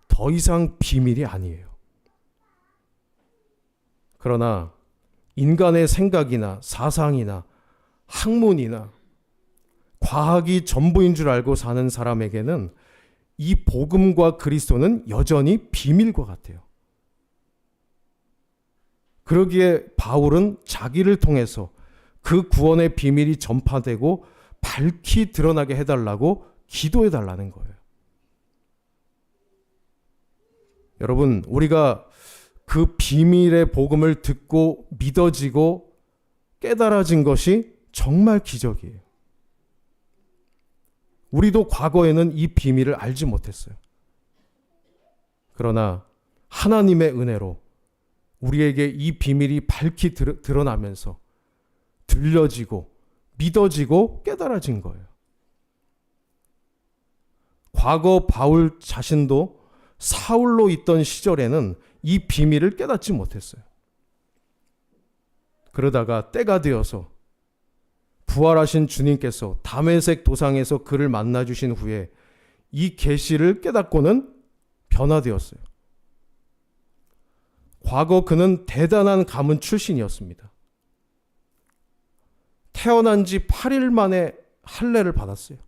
더 이상 비밀이 아니에요. 그러나 인간의 생각이나 사상이나 학문이나 과학이 전부인 줄 알고 사는 사람에게는 이 복음과 그리스도는 여전히 비밀과 같아요. 그러기에 바울은 자기를 통해서 그 구원의 비밀이 전파되고 밝히 드러나게 해달라고 기도해 달라는 거예요. 여러분, 우리가 그 비밀의 복음을 듣고 믿어지고 깨달아진 것이 정말 기적이에요. 우리도 과거에는 이 비밀을 알지 못했어요. 그러나 하나님의 은혜로 우리에게 이 비밀이 밝히 드러나면서 들려지고 믿어지고 깨달아진 거예요. 과거 바울 자신도 사울로 있던 시절에는 이 비밀을 깨닫지 못했어요. 그러다가 때가 되어서 부활하신 주님께서 다메섹 도상에서 그를 만나 주신 후에 이 계시를 깨닫고는 변화되었어요. 과거 그는 대단한 가문 출신이었습니다. 태어난 지 8일 만에 할례를 받았어요.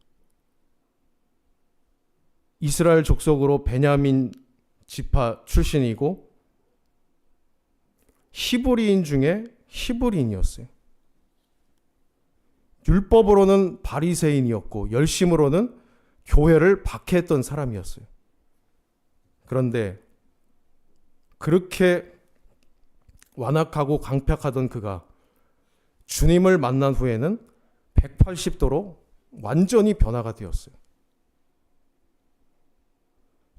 이스라엘 족속으로 베냐민 지파 출신이고 히브리인 중에 히브리인이었어요. 율법으로는 바리새인이었고 열심으로는 교회를 박해했던 사람이었어요. 그런데 그렇게 완악하고 강팍하던 그가 주님을 만난 후에는 180도로 완전히 변화가 되었어요.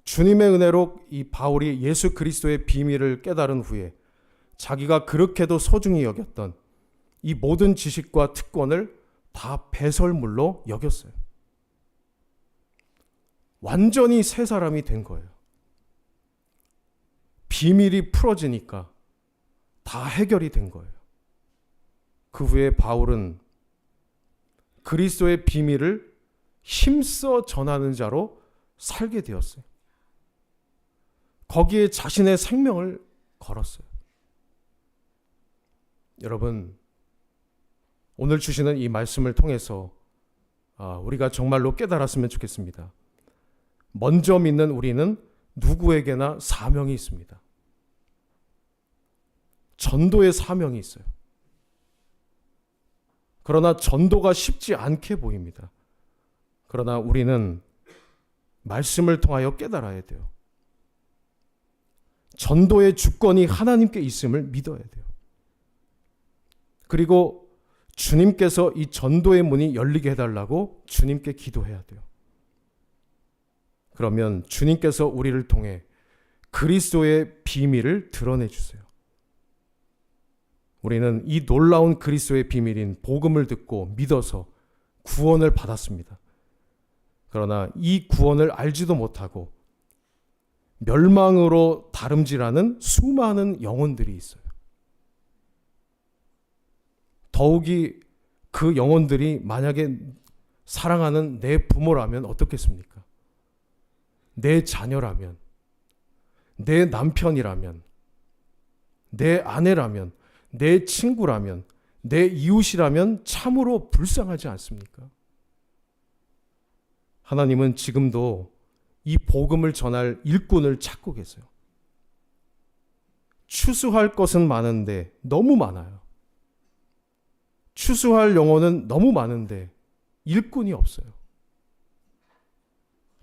주님의 은혜로 이 바울이 예수 그리스도의 비밀을 깨달은 후에 자기가 그렇게도 소중히 여겼던 이 모든 지식과 특권을 다 배설물로 여겼어요. 완전히 새 사람이 된 거예요. 비밀이 풀어지니까 다 해결이 된 거예요. 그 후에 바울은 그리스도의 비밀을 힘써 전하는 자로 살게 되었어요. 거기에 자신의 생명을 걸었어요. 여러분, 오늘 주시는 이 말씀을 통해서 우리가 정말로 깨달았으면 좋겠습니다. 먼저 믿는 우리는 누구에게나 사명이 있습니다. 전도의 사명이 있어요. 그러나 전도가 쉽지 않게 보입니다. 그러나 우리는 말씀을 통하여 깨달아야 돼요. 전도의 주권이 하나님께 있음을 믿어야 돼요. 그리고 주님께서 이 전도의 문이 열리게 해달라고 주님께 기도해야 돼요. 그러면 주님께서 우리를 통해 그리스도의 비밀을 드러내 주세요. 우리는 이 놀라운 그리스도의 비밀인 복음을 듣고 믿어서 구원을 받았습니다. 그러나 이 구원을 알지도 못하고 멸망으로 다름질하는 수많은 영혼들이 있어요. 더욱이 그 영혼들이 만약에 사랑하는 내 부모라면 어떻겠습니까? 내 자녀라면, 내 남편이라면, 내 아내라면, 내 친구라면, 내 이웃이라면 참으로 불쌍하지 않습니까? 하나님은 지금도 이 복음을 전할 일꾼을 찾고 계세요. 추수할 것은 많은데 너무 많아요. 추수할 영혼은 너무 많은데 일꾼이 없어요.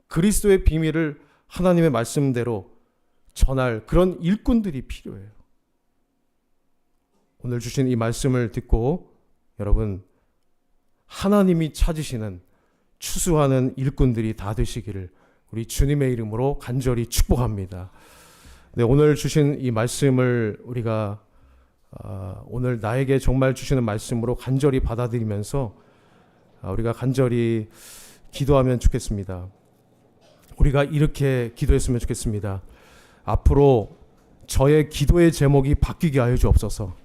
그리스도의 비밀을 하나님의 말씀대로 전할 그런 일꾼들이 필요해요. 오늘 주신 이 말씀을 듣고 여러분, 하나님이 찾으시는 추수하는 일꾼들이 다 되시기를 우리 주님의 이름으로 간절히 축복합니다. 네, 오늘 주신 이 말씀을 우리가 오늘 나에게 정말 주시는 말씀으로 간절히 받아들이면서 우리가 간절히 기도하면 좋겠습니다. 우리가 이렇게 기도했으면 좋겠습니다. 앞으로 저의 기도의 제목이 바뀌게 하여 주옵소서.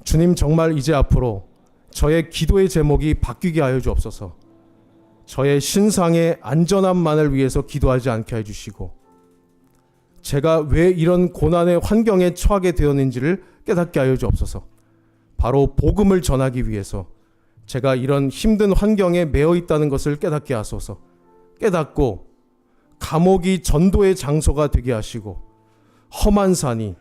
주님, 정말 이제 앞으로 저의 기도의 제목이 바뀌게 하여 주옵소서. 저의 신상의 안전함만을 위해서 기도하지 않게 해주시고, 제가 왜 이런 고난의 환경에 처하게 되었는지를 깨닫게 하여 주옵소서. 바로 복음을 전하기 위해서 제가 이런 힘든 환경에 매여 있다는 것을 깨닫게 하소서. 깨닫고 감옥이 전도의 장소가 되게 하시고, 험한 산이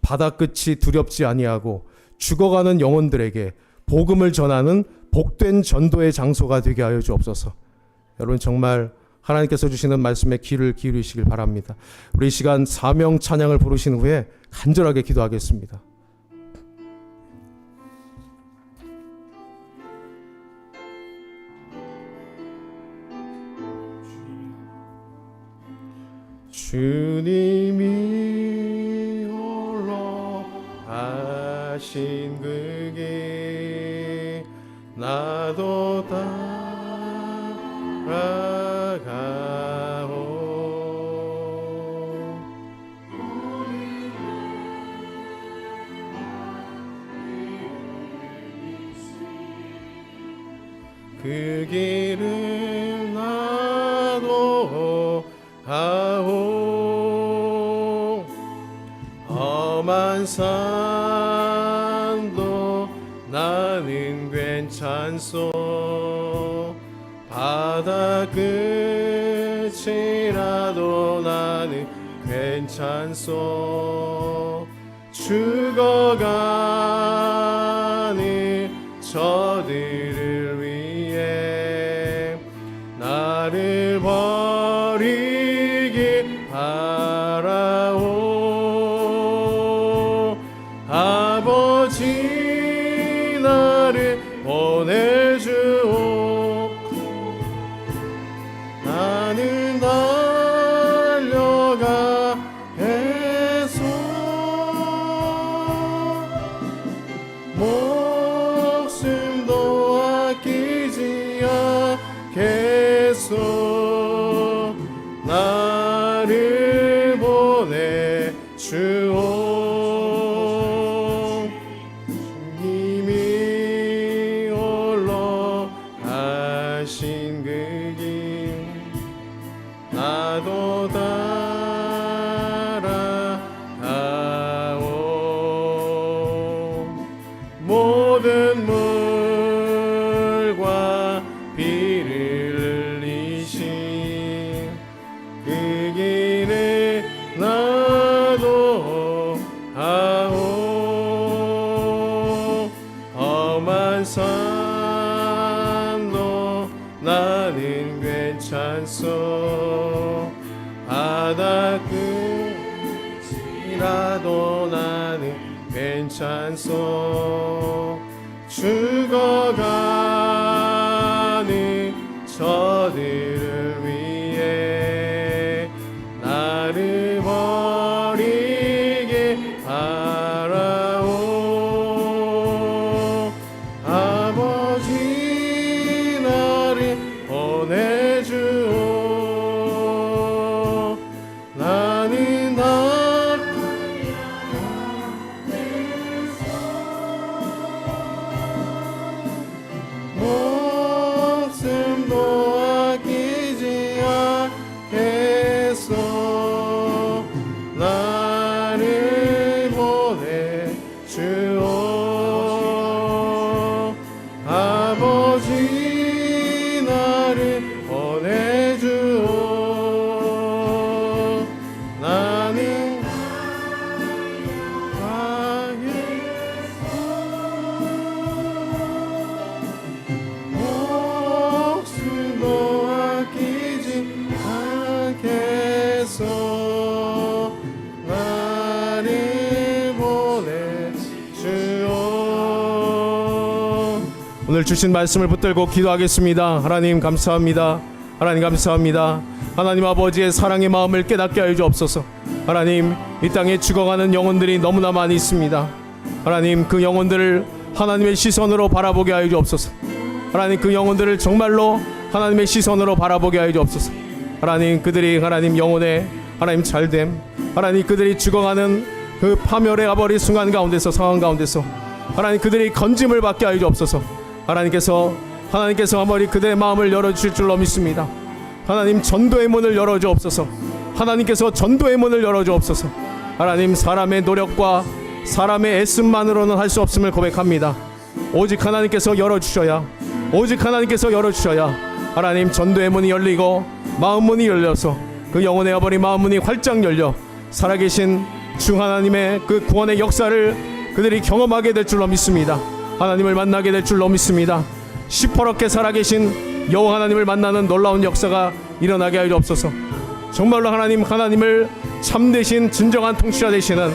바다 끝이 두렵지 아니하고 죽어가는 영혼들에게 복음을 전하는 복된 전도의 장소가 되게 하여 주옵소서. 여러분, 정말 하나님께서 주시는 말씀에 귀를 기울이시길 바랍니다. 우리 이 시간 사명 찬양을 부르신 후에 간절하게 기도하겠습니다. 주님이 홀로 하신 그 길 나도 따라가오. 그 길을 나도 가오. 험한 산도 나는 괜찮소. 바다 끝이라도 나는 괜찮소. 죽어가는 저들을 위해 나를 버리기 바라오. 아버지 나를 보내주오. 나는 달려가 해서 목숨도 아끼지 않겠소. 나를 보내주오. 주님이 홀로 하신 그 길 나도 따라가오. 모든 물과 비를 흘리신 그 길을 나도 가오. 험한 산도 나는 괜찮소. 바다 끝이라도 나는 괜찮소. 죽어가는 저들을 위해 나를 버리게 바라오. 아버지 나를 보내주오. 주오 아버지 나를 보내주오 나는 목숨도 아끼지 않겠소 나를 보내주오. 오늘 주신 말씀을 붙들고 기도하겠습니다. 하나님 감사합니다. 하나님 감사합니다. 하나님 아버지의 사랑의 마음을 깨닫게 하여 주옵소서. 하나님 이 땅에 죽어가는 영혼들이 너무나 많이 있습니다. 하나님 그 영혼들을 하나님의 시선으로 바라보게 하여 주옵소서. 하나님 그 영혼들을 정말로 하나님의 시선으로 바라보게 하여 주옵소서. 하나님 그들이 하나님 영혼의 하나님 잘됨, 하나님 그들이 죽어가는 그 파멸의 아버리 순간 가운데서 상황 가운데서 하나님 그들이 건짐을 받게 하여 주옵소서. 하나님께서 아버지 그들의 마음을 열어주실 줄로 믿습니다. 하나님 전도의 문을 열어주옵소서. 하나님께서 전도의 문을 열어주옵소서. 하나님 사람의 노력과 사람의 애씀만으로는 할 수 없음을 고백합니다. 오직 하나님께서 열어주셔야, 오직 하나님께서 열어주셔야 하나님 전도의 문이 열리고 마음 문이 열려서 그 영혼의 아버지 마음 문이 활짝 열려 살아계신 주 하나님의 그 구원의 역사를 그들이 경험하게 될 줄로 믿습니다. 하나님을 만나게 될 줄로 믿습니다. 시퍼렇게 살아계신 여호와 하나님을 만나는 놀라운 역사가 일어나게 하여 주옵소서. 정말로 하나님을 참되신 진정한 통치자 되시는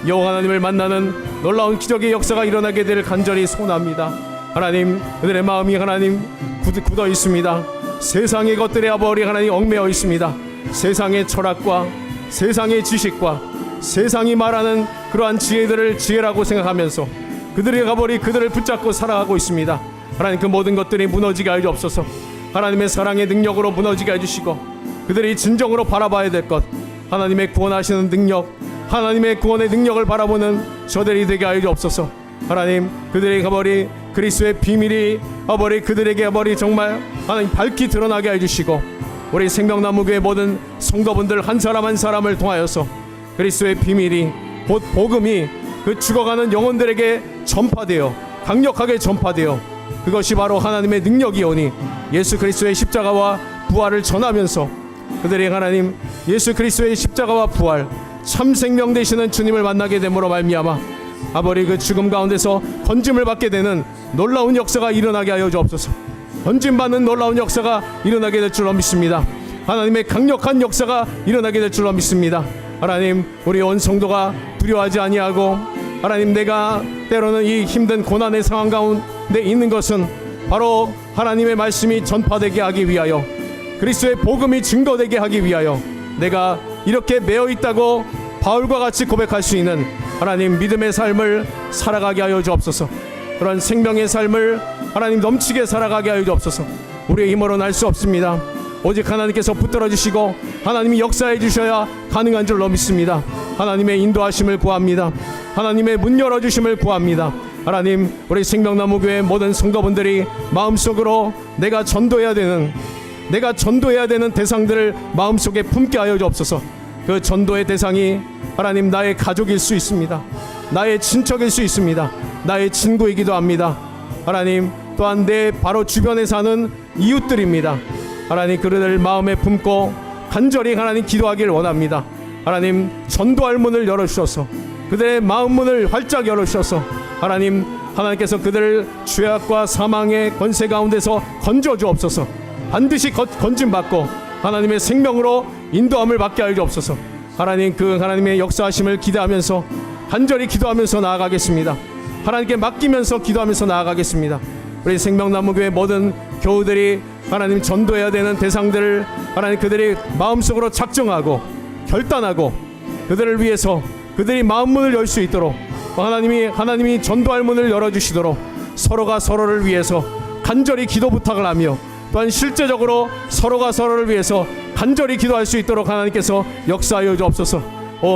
여호와 하나님을 만나는 놀라운 기적의 역사가 일어나게 될 간절히 소원합니다. 하나님 그들의 마음이 하나님 굳어 있습니다. 세상의 것들에 아버지 하나님 얽매여 있습니다. 세상의 철학과 세상의 지식과 세상이 말하는 그러한 지혜들을 지혜라고 생각하면서 그들이 가버리 그들을 붙잡고 살아가고 있습니다. 하나님 그 모든 것들이 무너지게 하여 주옵소서. 하나님의 사랑의 능력으로 무너지게 해주시고 그들이 진정으로 바라봐야 될 것, 하나님의 구원하시는 능력, 하나님의 구원의 능력을 바라보는 저들이 되게 하여 주옵소서. 하나님 그들이 가버리 그리스도의 비밀이 아버리 그들에게 아버리 정말 하나님 밝히 드러나게 해주시고 우리 생명나무교회 모든 성도분들 한 사람 한 사람을 통하여서 그리스도의 비밀이 곧 복음이 그 죽어가는 영혼들에게 전파되어 강력하게 전파되어 그것이 바로 하나님의 능력이오니 예수 그리스도의 십자가와 부활을 전하면서 그들이 하나님 예수 그리스도의 십자가와 부활 참 생명 되시는 주님을 만나게 됨으로 말미암아 아버지 그 죽음 가운데서 건짐을 받게 되는 놀라운 역사가 일어나게 하여 주옵소서. 건짐받는 놀라운 역사가 일어나게 될 줄로 믿습니다. 하나님의 강력한 역사가 일어나게 될 줄로 믿습니다. 하나님 우리 온 성도가 두려워하지 아니하고 하나님 내가 때로는 이 힘든 고난의 상황 가운데 있는 것은 바로 하나님의 말씀이 전파되게 하기 위하여 그리스도의 복음이 증거되게 하기 위하여 내가 이렇게 매여 있다고 바울과 같이 고백할 수 있는 하나님 믿음의 삶을 살아가게 하여 주옵소서. 그런 생명의 삶을 하나님 넘치게 살아가게 하여 주옵소서. 우리의 힘으로는 할 수 없습니다. 오직 하나님께서 붙들어 주시고 하나님이 역사해 주셔야 가능한 줄로 믿습니다. 하나님의 인도하심을 구합니다. 하나님의 문 열어주심을 구합니다. 하나님 우리 생명나무교회 모든 성도분들이 마음속으로 내가 전도해야 되는 대상들을 마음속에 품게 하여 주옵소서. 그 전도의 대상이 하나님 나의 가족일 수 있습니다. 나의 친척일 수 있습니다. 나의 친구이기도 합니다. 하나님 또한 내 바로 주변에 사는 이웃들입니다. 하나님 그들을 마음에 품고 간절히 하나님 기도하기를 원합니다. 하나님 전도할 문을 열어주셔서 그들의 마음 문을 활짝 열어주셔서 하나님께서 그들을 죄악과 사망의 권세 가운데서 건져 주옵소서. 반드시 건짐받고 하나님의 생명으로 인도함을 받게 하여 주옵소서. 하나님의 역사하심을 기대하면서 간절히 기도하면서 나아가겠습니다. 하나님께 맡기면서 기도하면서 나아가겠습니다. 우리 생명나무교회 모든 교우들이 하나님 전도해야 되는 대상들을 하나님 그들이 마음속으로 작정하고 결단하고 그들을 위해서 그들이 마음문을 열 수 있도록 하나님이 전도할 문을 열어주시도록 서로가 서로를 위해서 간절히 기도 부탁을 하며 또한 실제적으로 서로가 서로를 위해서 간절히 기도할 수 있도록 하나님께서 역사하여 주옵소서.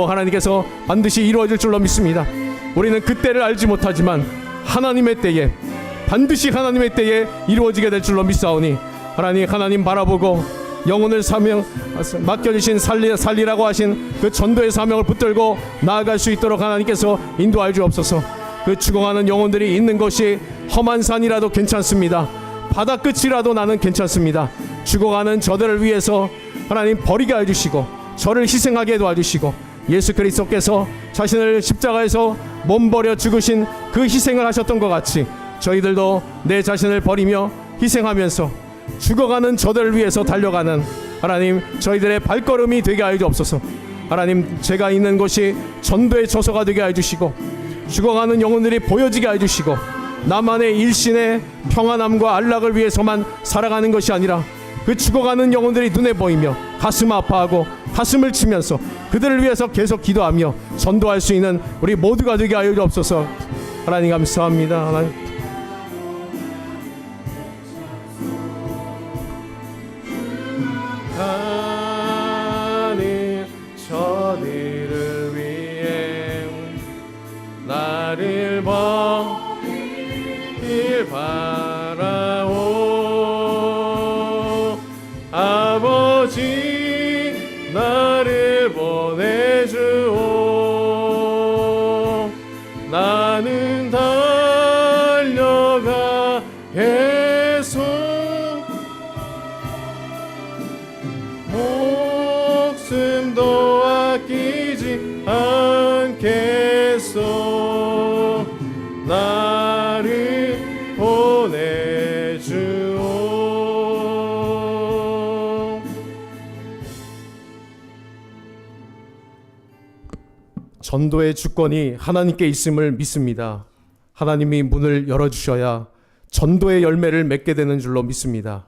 하나님께서 반드시 이루어질 줄로 믿습니다. 우리는 그때를 알지 못하지만 하나님의 때에 반드시 하나님의 때에 이루어지게 될 줄로 믿사오니 하나님 바라보고 영혼을 맡겨주신 살리라고 하신 그 전도의 사명을 붙들고 나아갈 수 있도록 하나님께서 인도하여 주옵소서. 그 죽어가는 영혼들이 있는 것이 험한 산이라도 괜찮습니다. 바다 끝이라도 나는 괜찮습니다. 죽어가는 저들을 위해서 하나님 버리게 해주시고 저를 희생하게 도와주시고 예수 그리스도께서 자신을 십자가에서 몸버려 죽으신 그 희생을 하셨던 것 같이 저희들도 내 자신을 버리며 희생하면서 죽어가는 저들을 위해서 달려가는 하나님 저희들의 발걸음이 되게 하여 주옵소서. 하나님 제가 있는 곳이 전도의 처소가 되게 하여 주시고 죽어가는 영혼들이 보여지게 하여 주시고 나만의 일신의 평안함과 안락을 위해서만 살아가는 것이 아니라 그 죽어가는 영혼들이 눈에 보이며 가슴 아파하고 가슴을 치면서 그들을 위해서 계속 기도하며 전도할 수 있는 우리 모두가 되게 하여 주옵소서. 하나님 감사합니다. 하나님. 저들을 위해 나를 버리길 바라오. 아버지 나를 보내주오. 나는 달려가 계속 목숨도 아끼지 않겠소. 나를 보내주오. 전도의 주권이 하나님께 있음을 믿습니다. 하나님이 문을 열어주셔야 전도의 열매를 맺게 되는 줄로 믿습니다.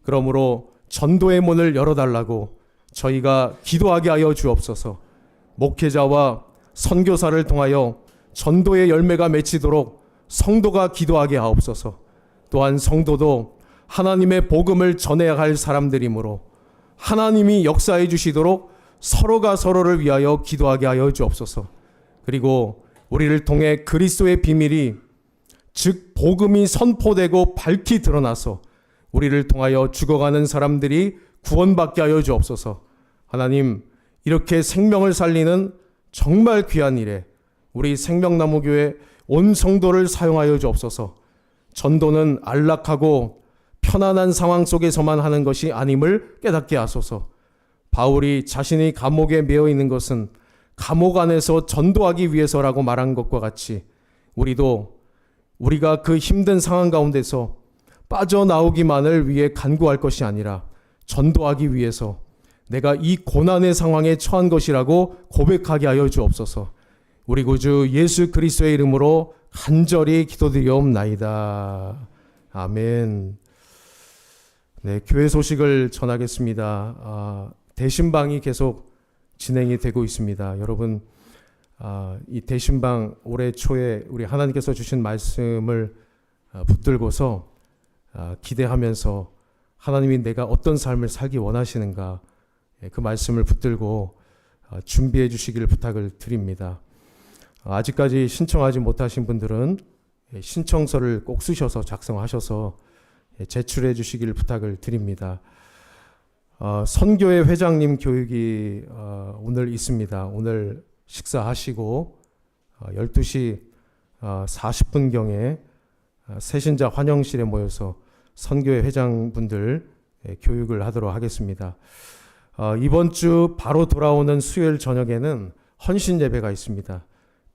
그러므로 전도의 문을 열어달라고 저희가 기도하게 하여 주옵소서. 목회자와 선교사를 통하여 전도의 열매가 맺히도록 성도가 기도하게 하옵소서. 또한 성도도 하나님의 복음을 전해야 할 사람들이므로 하나님이 역사해 주시도록 서로가 서로를 위하여 기도하게 하여 주옵소서. 그리고 우리를 통해 그리스도의 비밀이 즉 복음이 선포되고 밝히 드러나서 우리를 통하여 죽어가는 사람들이 구원받게 하여 주옵소서. 하나님 이렇게 생명을 살리는 정말 귀한 일에 우리 생명나무교회 온 성도를 사용하여 주옵소서. 전도는 안락하고 편안한 상황 속에서만 하는 것이 아님을 깨닫게 하소서. 바울이 자신이 감옥에 매여 있는 것은 감옥 안에서 전도하기 위해서라고 말한 것과 같이 우리도 우리가 그 힘든 상황 가운데서 빠져나오기만을 위해 간구할 것이 아니라 전도하기 위해서 내가 이 고난의 상황에 처한 것이라고 고백하게 하여 주옵소서. 우리 구주 예수 그리스도의 이름으로 간절히 기도드리옵나이다. 아멘. 네, 교회 소식을 전하겠습니다. 대신방이 계속 진행이 되고 있습니다. 여러분, 이 대신방 올해 초에 우리 하나님께서 주신 말씀을 붙들고서 기대하면서 하나님이 내가 어떤 삶을 살기 원하시는가 그 말씀을 붙들고 준비해 주시기를 부탁을 드립니다. 아직까지 신청하지 못하신 분들은 신청서를 꼭 쓰셔서 작성하셔서 제출해 주시기를 부탁을 드립니다. 선교회 회장님 교육이 오늘 있습니다. 오늘 식사하시고 12시 40분경에 새신자 환영실에 모여서 선교회 회장분들 교육을 하도록 하겠습니다. 이번 주 바로 돌아오는 수요일 저녁에는 헌신 예배가 있습니다.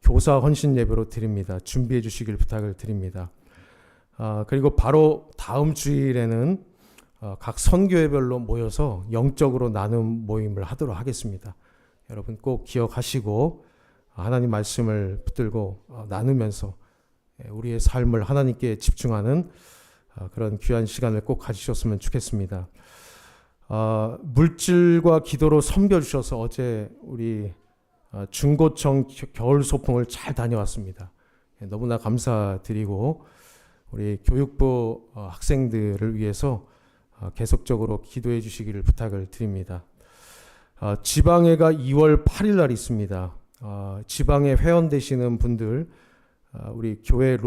교사 헌신 예배로 드립니다. 준비해 주시길 부탁을 드립니다. 그리고 바로 다음 주일에는 각 선교회별로 모여서 영적으로 나눔 모임을 하도록 하겠습니다. 여러분 꼭 기억하시고 하나님 말씀을 붙들고 나누면서 우리의 삶을 하나님께 집중하는 그런 귀한 시간을 꼭 가지셨으면 좋겠습니다. 물질과 기도로 섬겨주셔서 어제 우리 중고청 겨울 소풍을 잘 다녀왔습니다. 너무나 감사드리고 우리 교육부 학생들을 위해서 계속적으로 기도해 주시기를 부탁을 드립니다. 지방회가 2월 8일 날 있습니다. 지방회 회원 되시는 분들 우리 교회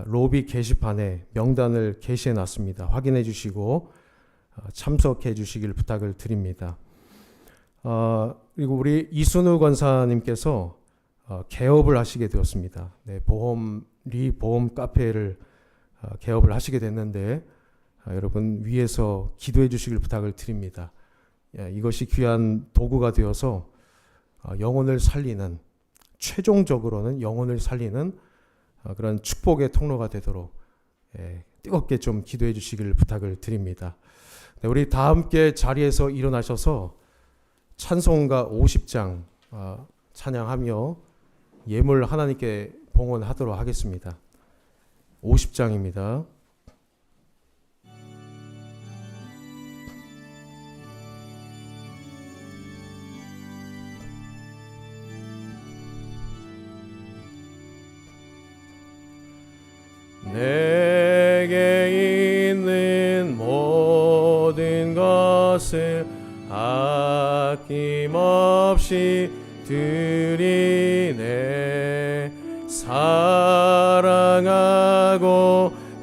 로비 게시판에 명단을 게시해 놨습니다. 확인해 주시고 참석해 주시길 부탁을 드립니다. 그리고 우리 이순우 권사님께서 개업을 하시게 되었습니다. 네, 보험 카페를 개업을 하시게 됐는데 여러분 위에서 기도해 주시길 부탁을 드립니다. 이것이 귀한 도구가 되어서 영혼을 살리는, 최종적으로는 영혼을 살리는 그런 축복의 통로가 되도록 뜨겁게 좀 기도해 주시길 부탁을 드립니다. 네, 우리 다 함께 자리에서 일어나셔서 찬송가 50장 찬양하며 예물 하나님께 봉헌하도록 하겠습니다. 50장입니다. 내게 있는 모든 것을 아낌없이 드리네. 사랑하고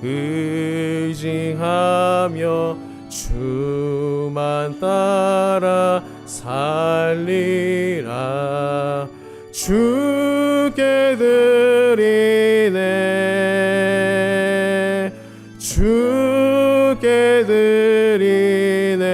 의지하며 주만 따라 살리라. 주께 드리네. 주께 드리네.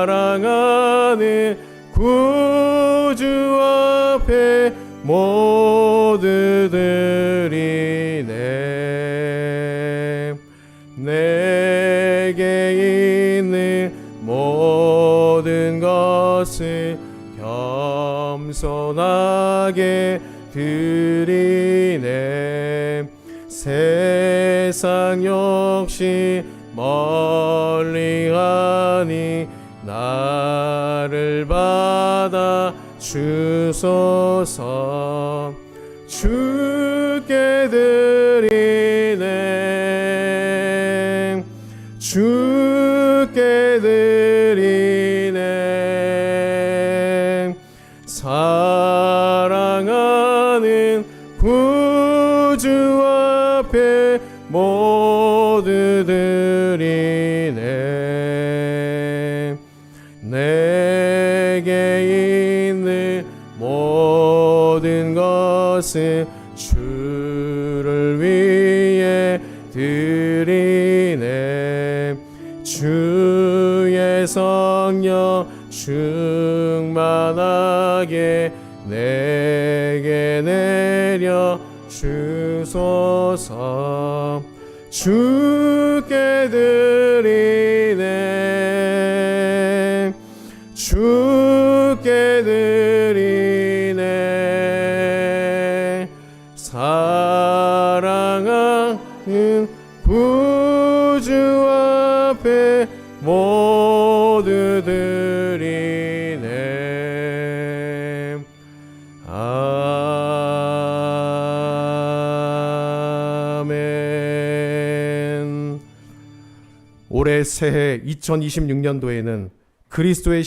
사랑하는 구주 앞에 모두 드리네. 내게 있는 모든 것을 겸손하게 드리네. 세상 역시 멀리하니 나를 받아 주소서. 주께 드리네. 주께 드리네. 사랑하는 구주 앞에 모두 드리네. 내게 있는 모든 것은 주를 위해 드리네. 주의 성령 충만하게 내게 내려 주소서. 주께 드리네. 주께 드리네. 사랑하는 구주 앞에 모두 드리네. 아멘. 올해 새해 2026년도에는 그리스도의